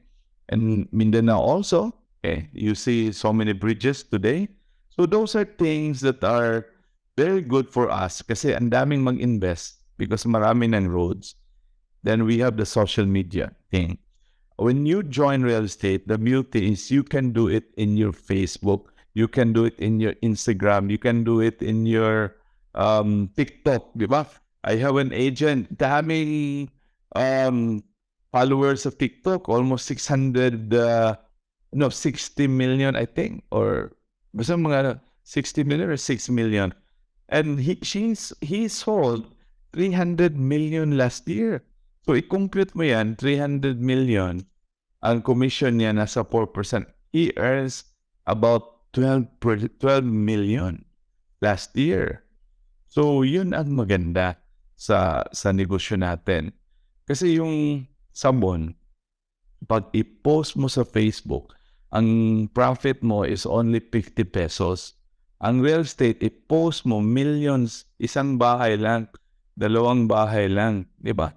And Mindanao also, okay, you see so many bridges today. So those are things that are very good for us kasi ang daming mag-invest because marami ng roads. Then we have the social media thing. When you join real estate, the beauty is you can do it in your Facebook, you can do it in your Instagram, you can do it in your TikTok, di ba? I have an agent, daming followers of TikTok, almost 60 million, I think, or basta mga 60 million or 6 million. And he sold 300 million last year. So, i-compute mo yan, 300 million, ang commission niya nasa 4%. He earns about 12 million last year. So, yun ang maganda sa negosyo natin. Kasi yung sabon, pag i-post mo sa Facebook, ang profit mo is only 50 pesos. Ang real estate, i-post mo millions, isang bahay lang, 2 bahay lang, di ba?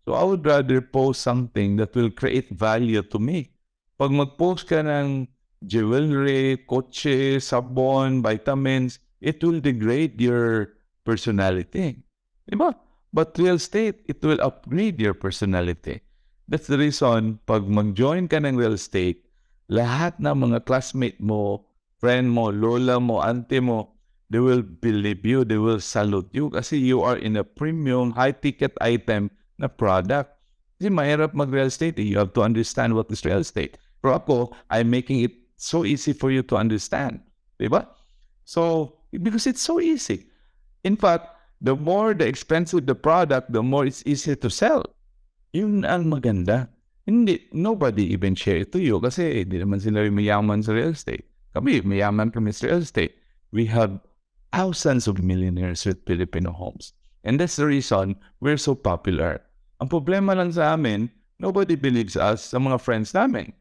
So I would rather post something that will create value to me. Pag mag-post ka ng jewelry, kotse, sabon, vitamins, it will degrade your personality. Diba? But real estate, it will upgrade your personality. That's the reason, pag mag-join ka ng real estate, lahat ng mga classmate mo, friend mo, lola mo, auntie mo, they will believe you, they will salute you kasi you are in a premium, high-ticket item na product. Kasi mahirap mag-real estate. You have to understand what is real estate. Pero ako, I'm making it so easy for you to understand. Diba? So, because it's so easy. In fact, the more the expensive the product, the more it's easier to sell. Yun ang maganda. Hindi, nobody even share it to you kasi hindi naman sila mayaman sa real estate. Kami, mayaman kami sa real estate. We have thousands of millionaires with Filipino homes. And that's the reason we're so popular. Ang problema lang sa amin, nobody believes us sa mga friends namin.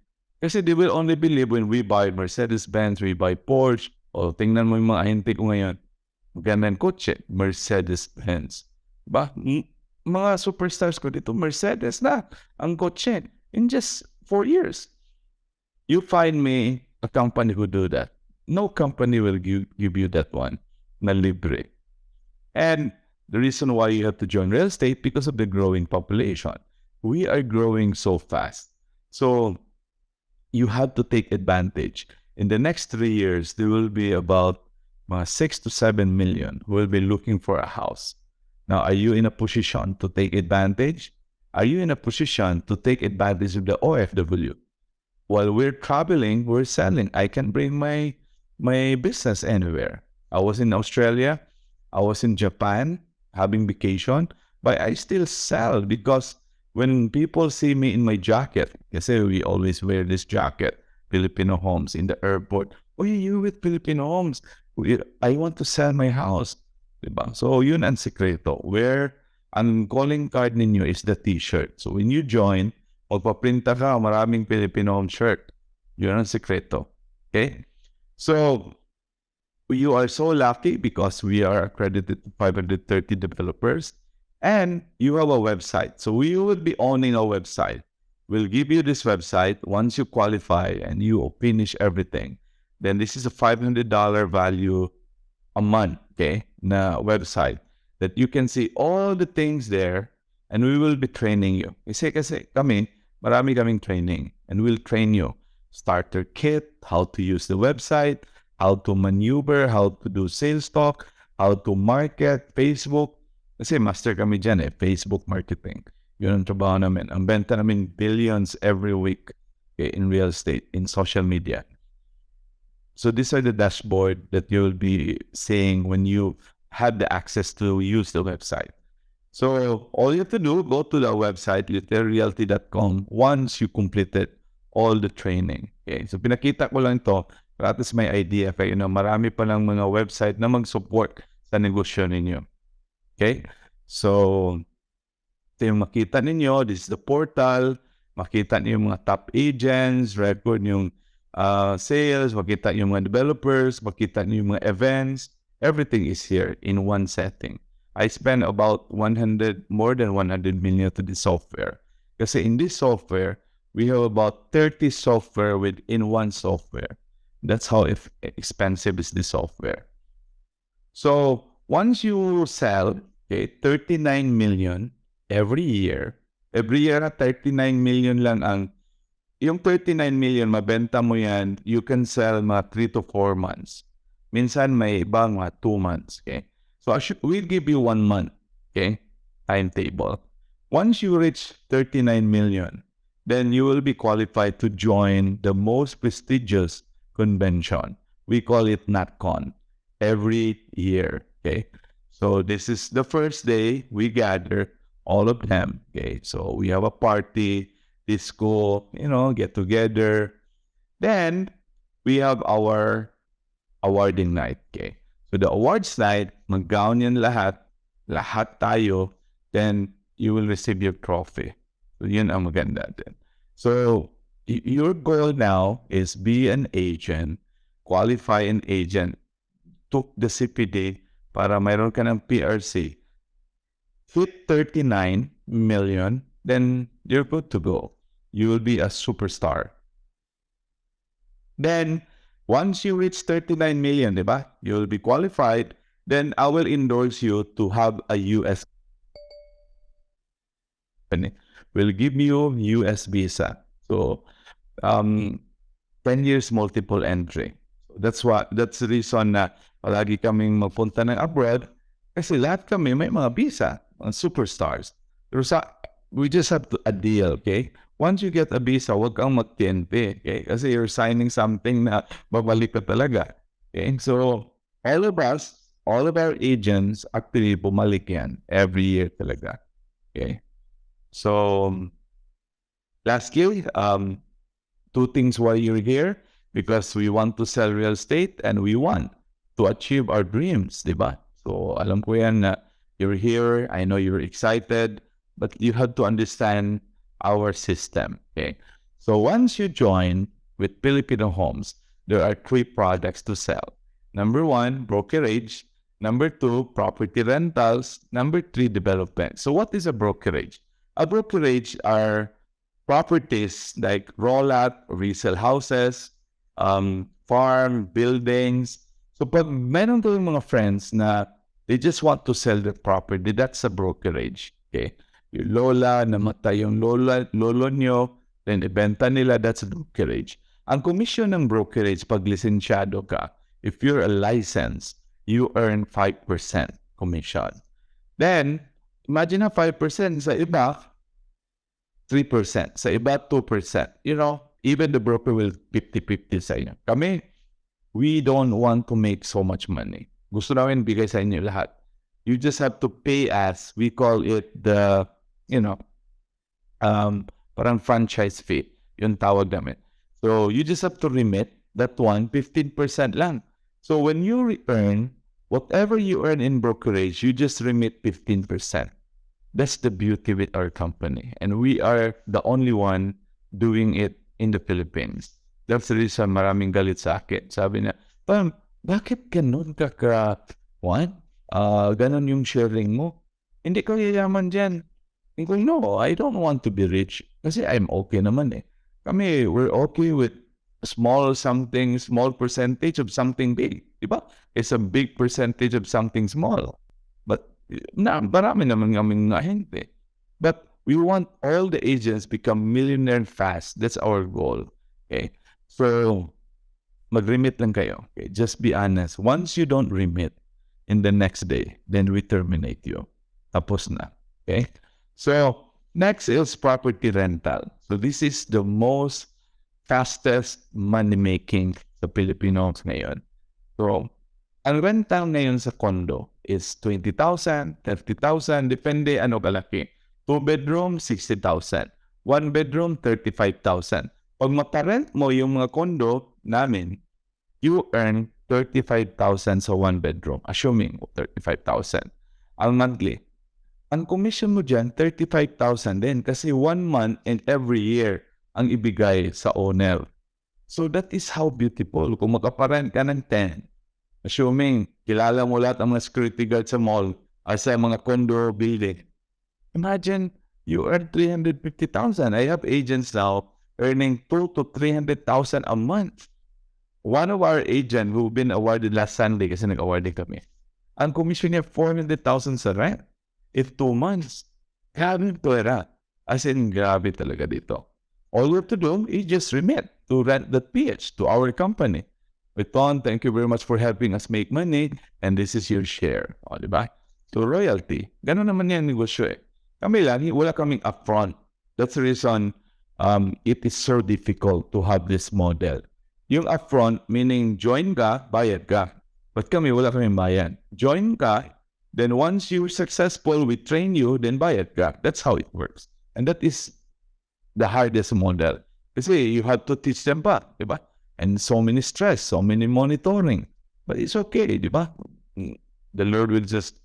Kasi they will only believe when we buy Mercedes-Benz, we buy Porsche, o tingnan mo yung mga ahente ko ngayon. Magandang kotse, Mercedes-Benz. Diba? Mga superstars ko dito, Mercedes na ang kotse in just 4 years. You find me a company who do that. No company will give you that one na libre. And the reason why you have to join real estate because of the growing population. We are growing so fast. So you have to take advantage. In the next 3 years, there will be about 6 to 7 million who will be looking for a house. Now, are you in a position to take advantage? Are you in a position to take advantage of the OFW? While we're traveling, we're selling. I can bring my business anywhere. I was in Australia. I was in Japan having vacation. But I still sell because when people see me in my jacket, kasi we always wear this jacket, Filipino Homes, in the airport. Oh, you with Filipino Homes? I want to sell my house. Diba? So, yun ang sekreto. Where ang calling card ninyo is the t-shirt. So, when you join, magpaprinta ka, maraming Filipino Home shirt. Yun ang sekreto. Okay? So, you are so lucky because we are accredited to 530 developers and you have a website. So, we will be owning a website. We'll give you this website once you qualify and you finish everything. Then, this is a $500 value a month, okay, na website that you can see all the things there and we will be training you. Kasi kami, marami kaming training and we'll train you. Starter kit, how to use the website, how to maneuver, how to do sales talk, how to market, Facebook. Kasi master kami dyan Facebook marketing. Yun ang trabaho namin. Ang benta namin billions every week in real estate, in social media. So these are the dashboard that you'll be seeing when you have the access to use the website. So all you have to do, go to the website, literrealty.com, once you completed all the training. Okay? So pinakita ko lang ito, para at least may idea kayo na marami pa lang mga website na mag-support sa negosyo ninyo. Okay? So ito yung makita ninyo, this is the portal, makita niyo yung mga top agents, record yung sales, makita yung mga developers, makita niyo yung mga events. Everything is here in one setting. I spent about more than 100 million to this software. Kasi in this software, we have about 30 software within one software. That's how expensive is this software. So once you sell, okay, 39 million every year na 39 million lang ang, yung 39 million, mabenta mo yan, you can sell mga 3 to 4 months. Minsan may ibang mga 2 months, okay? So we'll give you 1 month, okay, timetable. Once you reach 39 million, then you will be qualified to join the most prestigious convention. We call it NatCon every year, okay? So this is the first day we gather all of them, okay? So we have a party, disco, get together. Then we have our awarding night, okay? So the awards night, mag-gown yan lahat tayo, then you will receive your trophy. So yun ang maganda din. So your goal now is be an agent, qualify an agent, took the CPD para mayroon ka ng PRC. Hit 39 million, then you're good to go. You will be a superstar. Then, once you reach 39 million, diba? You will be qualified. Then I will endorse you to have a US company. We'll give you US visa. So, 10 years multiple entry. So that's the reason na palagi kaming magpunta ng abroad kasi lahat kami may mga visa, mga superstars. Pero we just have a deal, okay? Once you get a visa, huwag kang mag-TNP, okay? Kasi you're signing something na babalik ka talaga. Okay? So, all of our agents, actually, bumalik yan every year talaga. Okay? So, Lastly, two things why you're here, because we want to sell real estate and we want to achieve our dreams, di ba? So alam ko yan na you're here, I know you're excited, but you have to understand our system, okay? So once you join with Filipino Homes, there are 3 products to sell. Number 1, brokerage. Number 2, property rentals. Number 3, development. So what is a brokerage? A brokerage are properties like rollout, resale houses, farm, buildings. So pag meron kayong mga friends na they just want to sell the property, that's a brokerage. Okay? Yung lola, namatay yung lolo nyo, then ibenta nila, that's a brokerage. Ang commission ng brokerage, pag lisensyado ka, if you're a license, you earn 5% commission. Then, imagine na 5%, sa iba, 3%, sa iba, 2%. You know, even the broker will 50-50 sa inyo. Kami, we don't want to make so much money. Gusto namin bigay sa inyo lahat. You just have to pay us. We call it the, parang franchise fee. Yung tawag namin. So, you just have to remit that one, 15% lang. So, when you earn, whatever you earn in brokerage, you just remit 15%. That's the beauty with our company. And we are the only one doing it in the Philippines. That's the reason maraming galit sa akin. Sabi niya, Pam, bakit ganun ka ganun yung sharing mo? Hindi ko yayaman dyan. Hindi ko, no, I don't want to be rich. Kasi I'm okay naman eh. Kami, we're okay with small percentage of something big. Diba? It's a big percentage of something small. But marami naman kaming ahente. But we want all the agents become millionaire fast. That's our goal. Okay? So, mag-remit lang kayo. Okay? Just be honest. Once you don't remit in the next day, then we terminate you. Tapos na. Okay? So, next is property rental. So, this is the most fastest money-making sa Filipinos ngayon. So, ang rental ngayon sa condo is 20,000, 30,000, depende ano kalaki. 2 bedroom, 60,000. 1 bedroom, 35,000. Pag maparent mo yung mga condo namin, you earn 35,000 sa 1 bedroom, assuming 35,000. Ang monthly. Ang commission mo dyan, 35,000 din kasi 1 month and every year ang ibigay sa owner. So that is how beautiful. Kung makaparent ka ng 10, assuming kilala mo lahat ang mga security guard sa mall or sa mga condo building, imagine you earn 350,000. I have agents now earning 200,000 to 300,000 a month. One of our agents who've been awarded last Sunday kasi nag-awarded kami, ang commission niya 400,000 sa rent. If 2 months, grabe pera. As in, grabe talaga dito. All we have to do is just remit to rent that PH to our company. Ton, thank you very much for helping us make money and this is your share. O, diba? So, royalty. Ganun naman yan negosyo eh. Kami lang, wala kaming upfront. That's the reason it is so difficult to have this model. Yung upfront, meaning join ka, bayad ka. But kami, wala kaming bayad. Join ka, then once you're successful, we train you, then bayad ka. That's how it works. And that is the hardest model. Kasi you have to teach them pa, di ba? And so many stress, so many monitoring. But it's okay, di ba? The Lord will just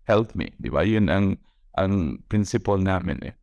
help me, di ba? Yun ang principle namin eh.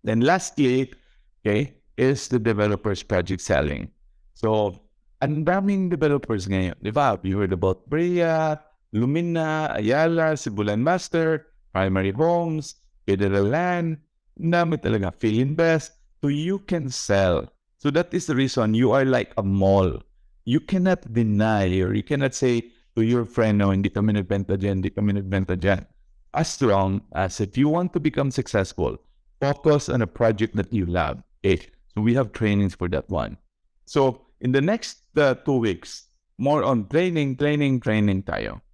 Then lastly, okay, is the developers project selling. So, ang daming developers ngayon, di ba? You heard about Brea, Lumina, Ayala, Sibulan Master, Primary Homes, Federal Land, dami talaga, Philinvest. So you can sell. So that is the reason you are like a mall. You cannot deny or you cannot say to your friend, no, hindi kami nagbenta dyan, hindi kami nagbenta dyan. As long as if you want to become successful, focus on a project that you love. Okay? So we have trainings for that one. So in the next 2 weeks, more on training tayo.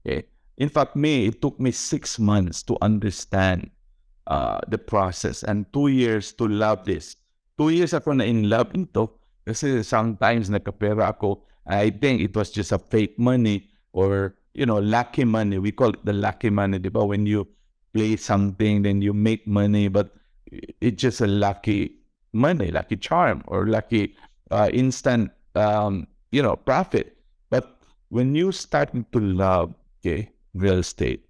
Okay? In fact, it took me 6 months to understand the process and 2 years to love this. 2 years ako na in love nito kasi sometimes nakapera ako. I think it was just a fake money or, lucky money. We call it the lucky money, di ba? When you play something, then you make money, but it's just a lucky money, lucky charm, or lucky instant, profit. But when you start to love, real estate,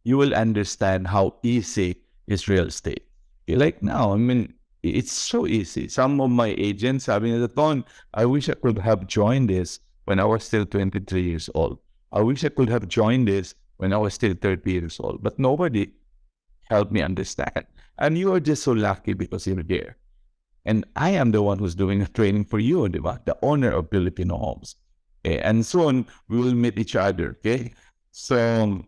you will understand how easy is real estate. Like now, I mean, it's so easy. Some of my agents sabi nila, Ton, I wish I could have joined this when I was still 23 years old. I wish I could have joined this when I was still 30 years old. But nobody helped me understand. And you are just so lucky because you're here. And I am the one who's doing a training for you, diba? The owner of Filipino Homes. Okay? And soon, we will meet each other. Okay? So,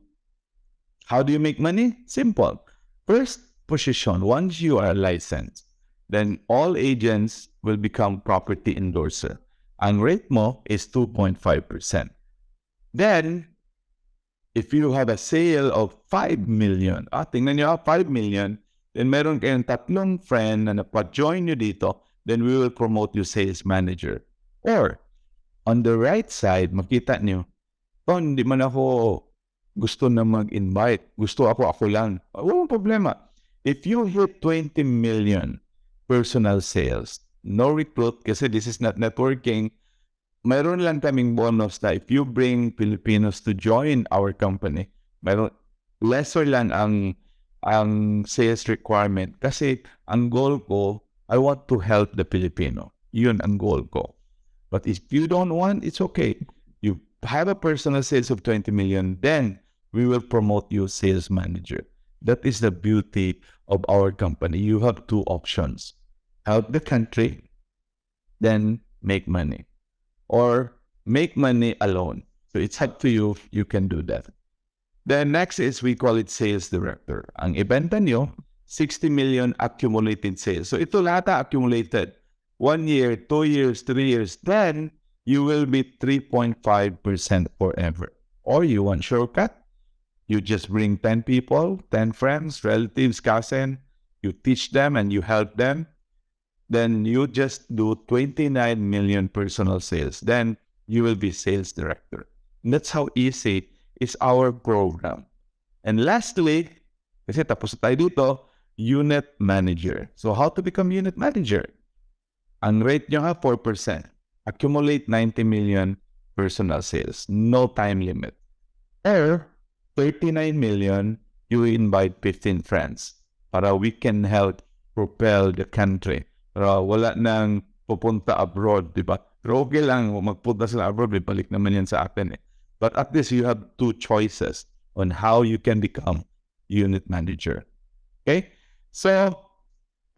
how do you make money? Simple. First position, once you are licensed, then all agents will become property endorser. Ang rate mo is 2.5%. Then, if you have a sale of 5 million, tingnan nyo, 5 million, then meron kayong tatlong friend na napa-join nyo dito, then we will promote you sales manager. Or, on the right side, makita nyo, hindi man ako gusto na mag-invite. Gusto ako lang. Walang problema. If you hit 20 million personal sales, no recruit, kasi this is not networking, mayroon lang kaming bonus na if you bring Filipinos to join our company, mayroon lesser lang ang sales requirement. Kasi ang goal ko, I want to help the Filipino. Yun ang goal ko. But if you don't want, it's okay. You have a personal sales of 20 million, then we will promote you sales manager. That is the beauty of our company. You have two options. Help the country, then make money. Or make money alone. So it's up to you. You can do that. Then next is, we call it sales director. Ang ibenta nyo, 60 million accumulated sales. So ito lahat accumulated. 1 year, 2 years, 3 years. Then you will be 3.5% forever. Or you want shortcut? You just bring 10 people, 10 friends, relatives, cousin. You teach them and you help them. Then you just do 29 million personal sales. Then you will be sales director. And that's how easy is our program. And lastly, kasi tapos tayo dito, unit manager. So how to become unit manager? Ang rate nyo 4%. Accumulate 90 million personal sales. No time limit. Or 39 million, you invite 15 friends para we can help propel the country. Para wala nang pupunta abroad, di ba? Pero okay lang, magpunta sila abroad, balik naman yan sa atin eh. But at least you have two choices on how you can become unit manager. Okay? So,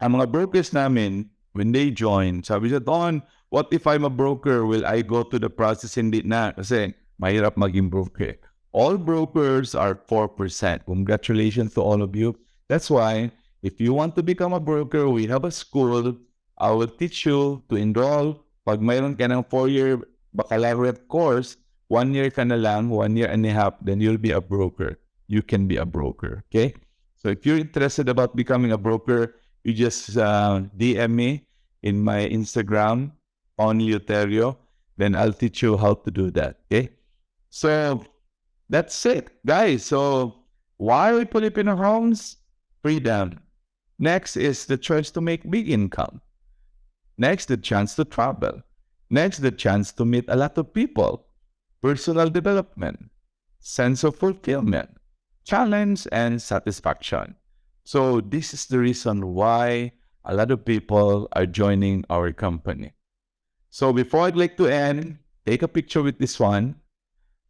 ang mga brokers namin, when they join, sabi siya, Don, what if I'm a broker? Will I go to the process? Hindi na. Kasi mahirap maging broker. All brokers are 4%. Congratulations to all of you. That's why, if you want to become a broker, we have a school. I will teach you to enroll. Pag mayroon ka ng 4-year baccalaureate course, 1 year ka na lang, 1 year and a half, then you'll be a broker. You can be a broker, okay? So if you're interested about becoming a broker, you just DM me in my Instagram, on Leuterio, then I'll teach you how to do that, okay? So that's it, guys. So why are we Filipino Homes? Freedom. Next is the choice to make big income. Next, the chance to travel. Next, the chance to meet a lot of people. Personal development. Sense of fulfillment. Challenge and satisfaction. So this is the reason why a lot of people are joining our company. So before I'd like to end, take a picture with this one.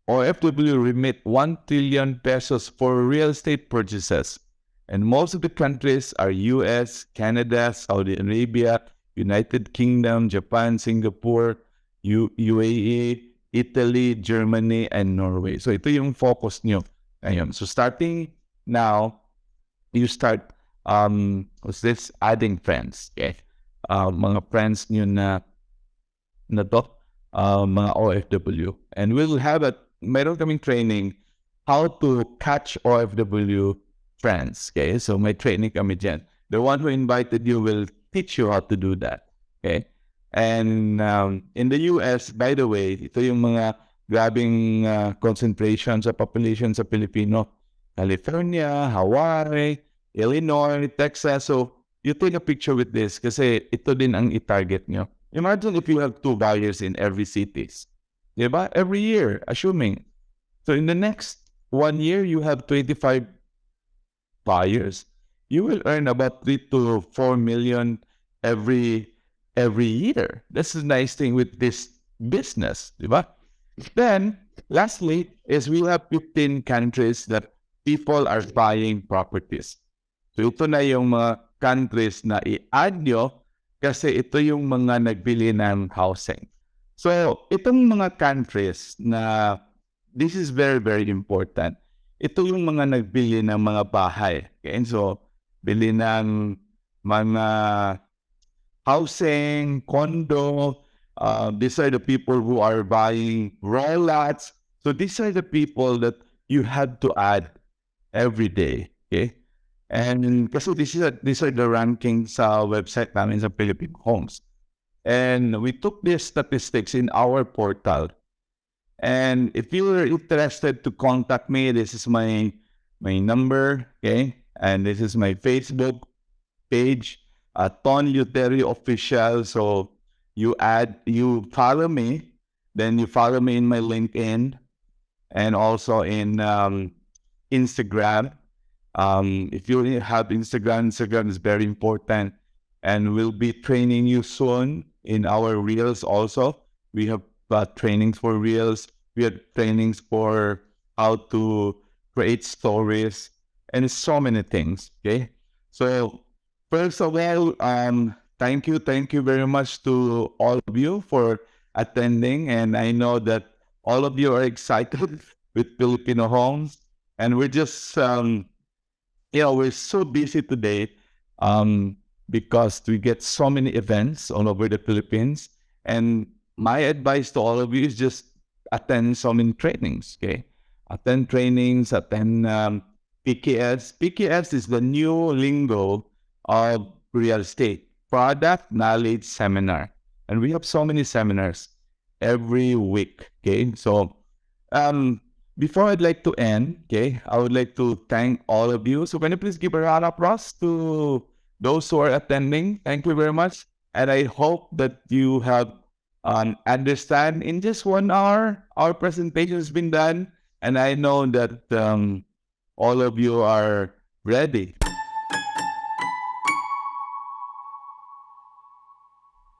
OFW remit 1 trillion pesos for real estate purchases. And most of the countries are US, Canada, Saudi Arabia, United Kingdom, Japan, Singapore, UAE, Italy, Germany, and Norway. So ito yung focus nyo. Ayun. So starting now, you start adding friends. Okay? Mga friends nyo na to, mga OFW. And we'll have mayroon kaming training how to catch OFW friends. Okay? So may training kami dyan. The one who invited you will teach you how to do that. Okay? And in the US, by the way, ito yung mga grabing concentration sa population sa Pilipino. California, Hawaii, Illinois, Texas. So you take a picture with this kasi ito din ang i-target nyo. Imagine if you have 2 buyers in every cities. Diba? Every year, assuming. So in the next 1 year, you have 25 buyers. You will earn about 3 to 4 million every year. That's the nice thing with this business. Diba? Then, lastly, is we have 15 countries that people are buying properties. So ito na yung mga countries na i-add nyo kasi ito yung mga nagbili ng housing. So itong mga countries na this is very, very important. Ito yung mga nagbili ng mga bahay. Okay? So bili ng mga housing, condo. These are the people who are buying raw lots. So these are the people that you have to add every day. Okay? And kasi these are the rankings sa website namin sa Philippine Homes. And we took these statistics in our portal. And if you are interested to contact me, this is my number, okay? And this is my Facebook page, Ton Luterio Official. So you follow me, then you follow me in my LinkedIn and also in Instagram. If you have Instagram is very important, and we'll be training you soon in our Reels also. We have trainings for Reels. We have trainings for how to create stories and so many things. Okay. So first of all, thank you very much to all of you for attending, and I know that all of you are excited with Filipino Homes, and we're just we're so busy today because we get so many events all over the Philippines. And my advice to all of you is just attend so many trainings, okay? Attend trainings, attend PKS. PKS is the new lingo of real estate, Product Knowledge Seminar. And we have so many seminars every week, okay? So, before I'd like to end, okay, I would like to thank all of you. So can you please give a round of applause to those who are attending? Thank you very much. And I hope that you have understand in just 1 hour, our presentation has been done. And I know that all of you are ready.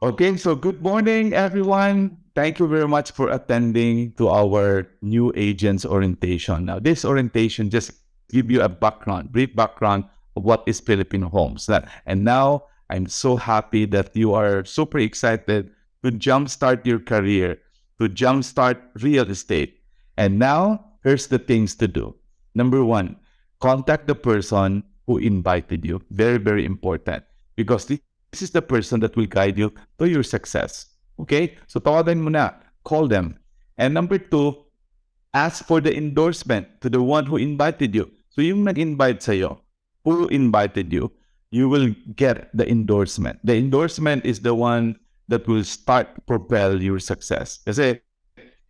Okay, so good morning, everyone. Thank you very much for attending to our new agents orientation. Now, this orientation just give you a brief background of what is Filipino Homes. And now, I'm so happy that you are super excited to jumpstart your career, to jumpstart real estate. And now, here's the things to do. Number 1, contact the person who invited you. Very, very important. Because this is the person that will guide you to your success. Okay? So, tawagan mo na. Call them. And number 2, ask for the endorsement to the one who invited you. So, yung nag-invite sa'yo, who invited you, you will get the endorsement. The endorsement is the one that will start to propel your success. Kasi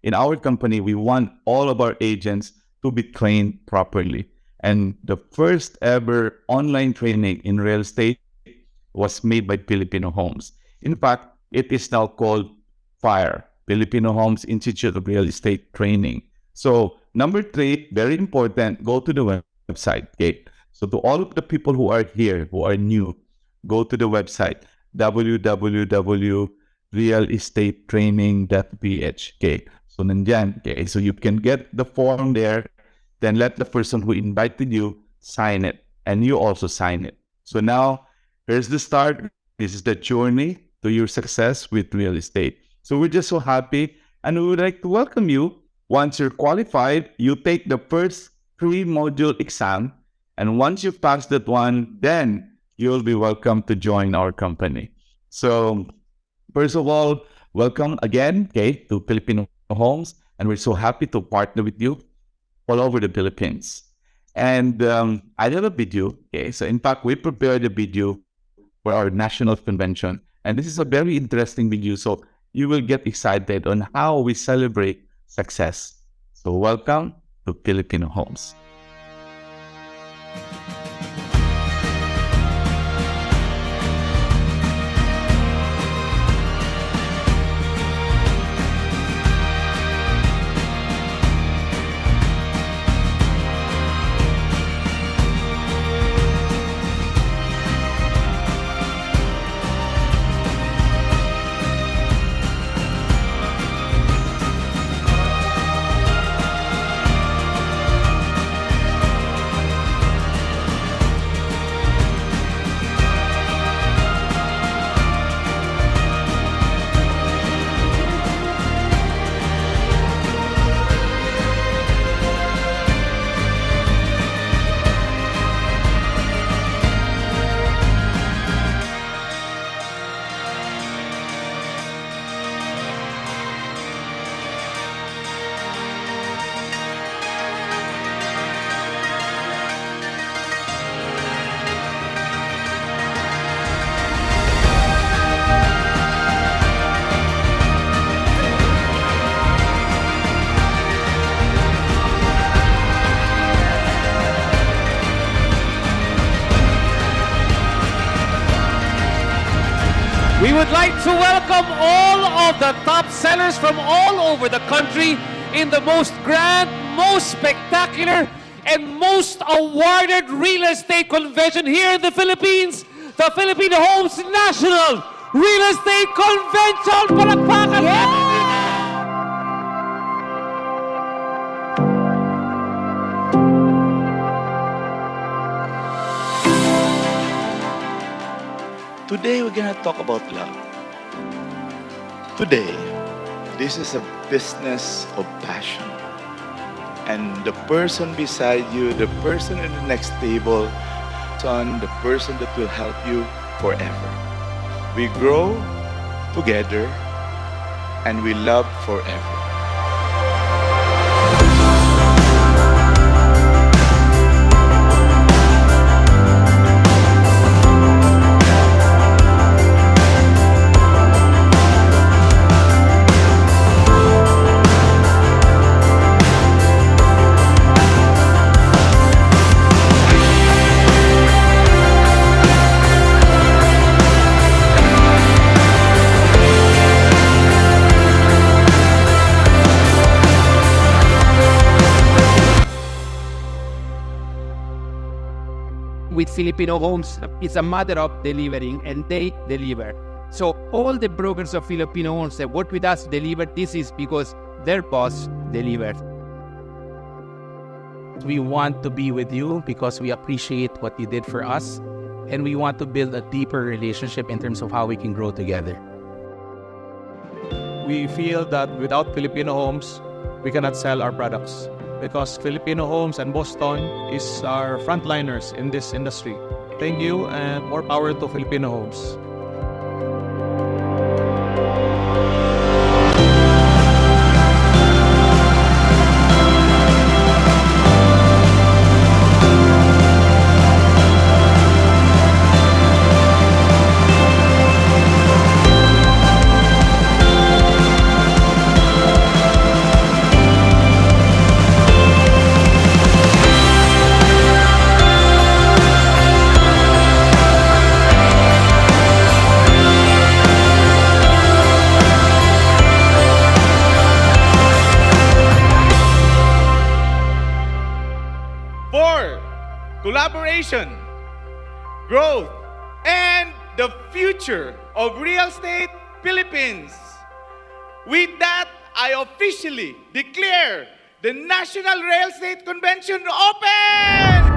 in our company, we want all of our agents to be trained properly. And the first ever online training in real estate was made by Filipino Homes. In fact, it is now called FIRE, Filipino Homes Institute of Real Estate Training. So, number 3, very important, go to the website. Okay? So, to all of the people who are here, who are new, go to the website, www.realestatetraining.ph. Okay? So, nandyan. Okay? So, you can get the form there, then let the person who invited you sign it, and you also sign it. So, now, here's the start. This is the journey to your success with real estate. So we're just so happy, and we would like to welcome you. Once you're qualified, you take the first 3-module exam, and once you pass that one, then you'll be welcome to join our company. So first of all, welcome again, okay, to Filipino Homes, and we're so happy to partner with you all over the Philippines. And I have a video, okay, so in fact, we prepared a video for our national convention. And this is a very interesting video, so you will get excited on how we celebrate success. So welcome to Filipino Homes. We would like to welcome all of the top sellers from all over the country in the most grand, most spectacular, and most awarded real estate convention here in the Philippines, the Filipino Homes National Real Estate Convention. Palakpakan natin! Today we're gonna talk about love. Today, this is a business of passion. And the person beside you, the person in the next table, the person that will help you forever. We grow together and we love forever. With Filipino Homes, it's a matter of delivering, and they deliver. So all the brokers of Filipino Homes that work with us deliver. This is because their boss delivered. We want to be with you because we appreciate what you did for us, and we want to build a deeper relationship in terms of how we can grow together. We feel that without Filipino Homes, we cannot sell our products, because Filipino Homes and Boston is our frontliners in this industry. Thank you, and more power to Filipino Homes. Collaboration, growth, and the future of real estate Philippines. With that, I officially declare the National Real Estate Convention open!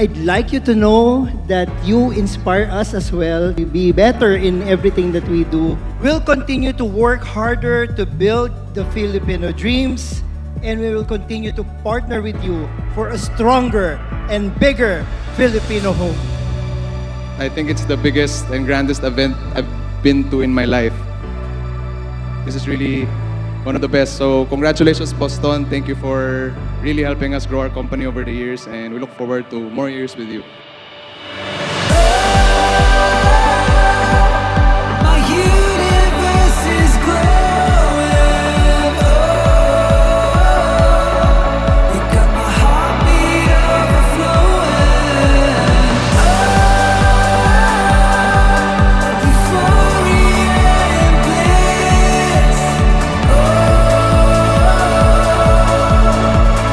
I'd like you to know that you inspire us as well to be better in everything that we do. We'll continue to work harder to build the Filipino dreams, and we will continue to partner with you for a stronger and bigger Filipino home. I think it's the biggest and grandest event I've been to in my life. This is really one of the best. So congratulations, Boston. Thank you for really helping us grow our company over the years, and we look forward to more years with you.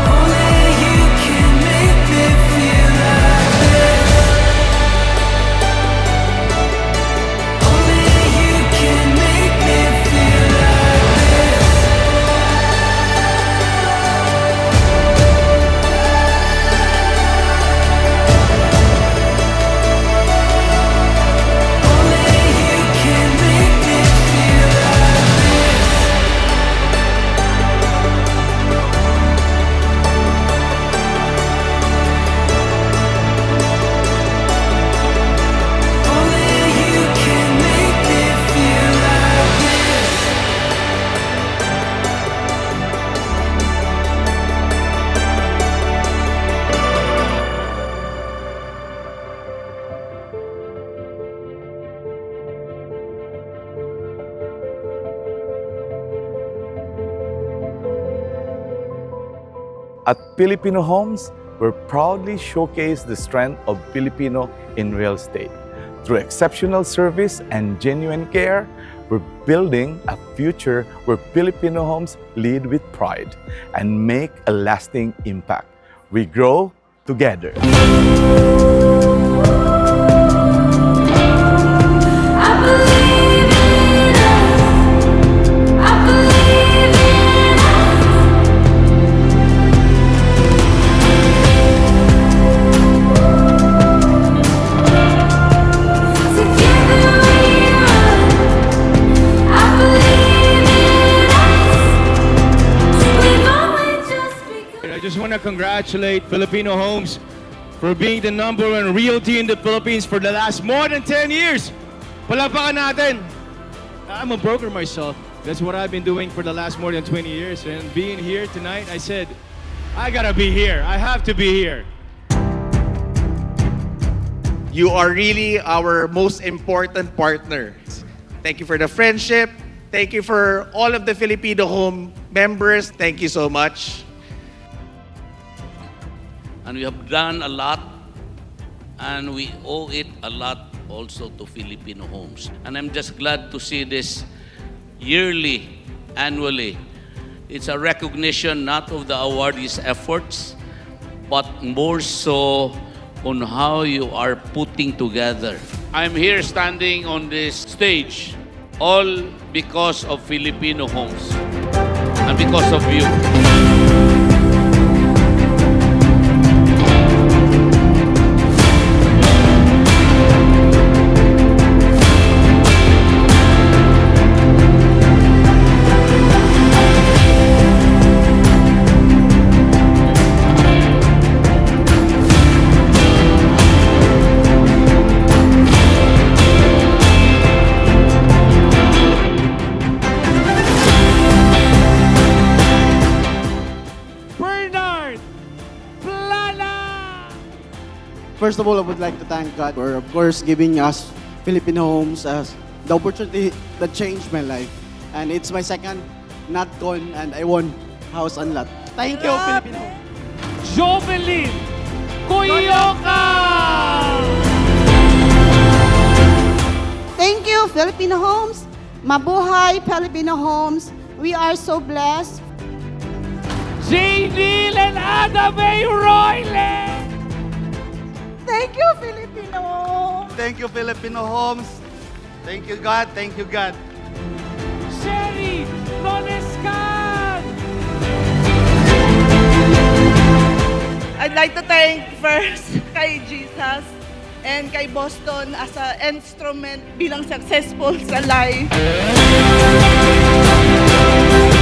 Only you can make me feel like this. Filipino Homes, we proudly showcase the strength of Filipino in real estate. Through exceptional service and genuine care, we're building a future where Filipino homes lead with pride and make a lasting impact. We grow together. I just want to congratulate Filipino Homes for being the #1 realty in the Philippines for the last more than 10 years. Palakpakan natin. I'm a broker myself. That's what I've been doing for the last more than 20 years. And being here tonight, I said, I gotta be here. I have to be here. You are really our most important partner. Thank you for the friendship. Thank you for all of the Filipino Home members. Thank you so much. And we have done a lot, and we owe it a lot also to Filipino Homes. And I'm just glad to see this yearly, annually. It's a recognition not of the awardees' efforts, but more so on how you are putting together. I'm here standing on this stage all because of Filipino Homes and because of you. First of all, I would like to thank God for, of course, giving us Filipino Homes as the opportunity that changed my life. And it's my second NatCon, and I won house and lot. Thank you, Filipino Homes. Jovelyn Kuyoka! Thank you, Filipino Homes. Mabuhay, Filipino Homes. We are so blessed. J. Neal and Ada May Royle! Thank you, Filipino Homes. Thank you, Filipino Homes. Thank you, God. Thank you, God. Sherry Nonescan! I'd like to thank first kay Jesus and kay Boston as an instrument bilang successful sa life. Thank you.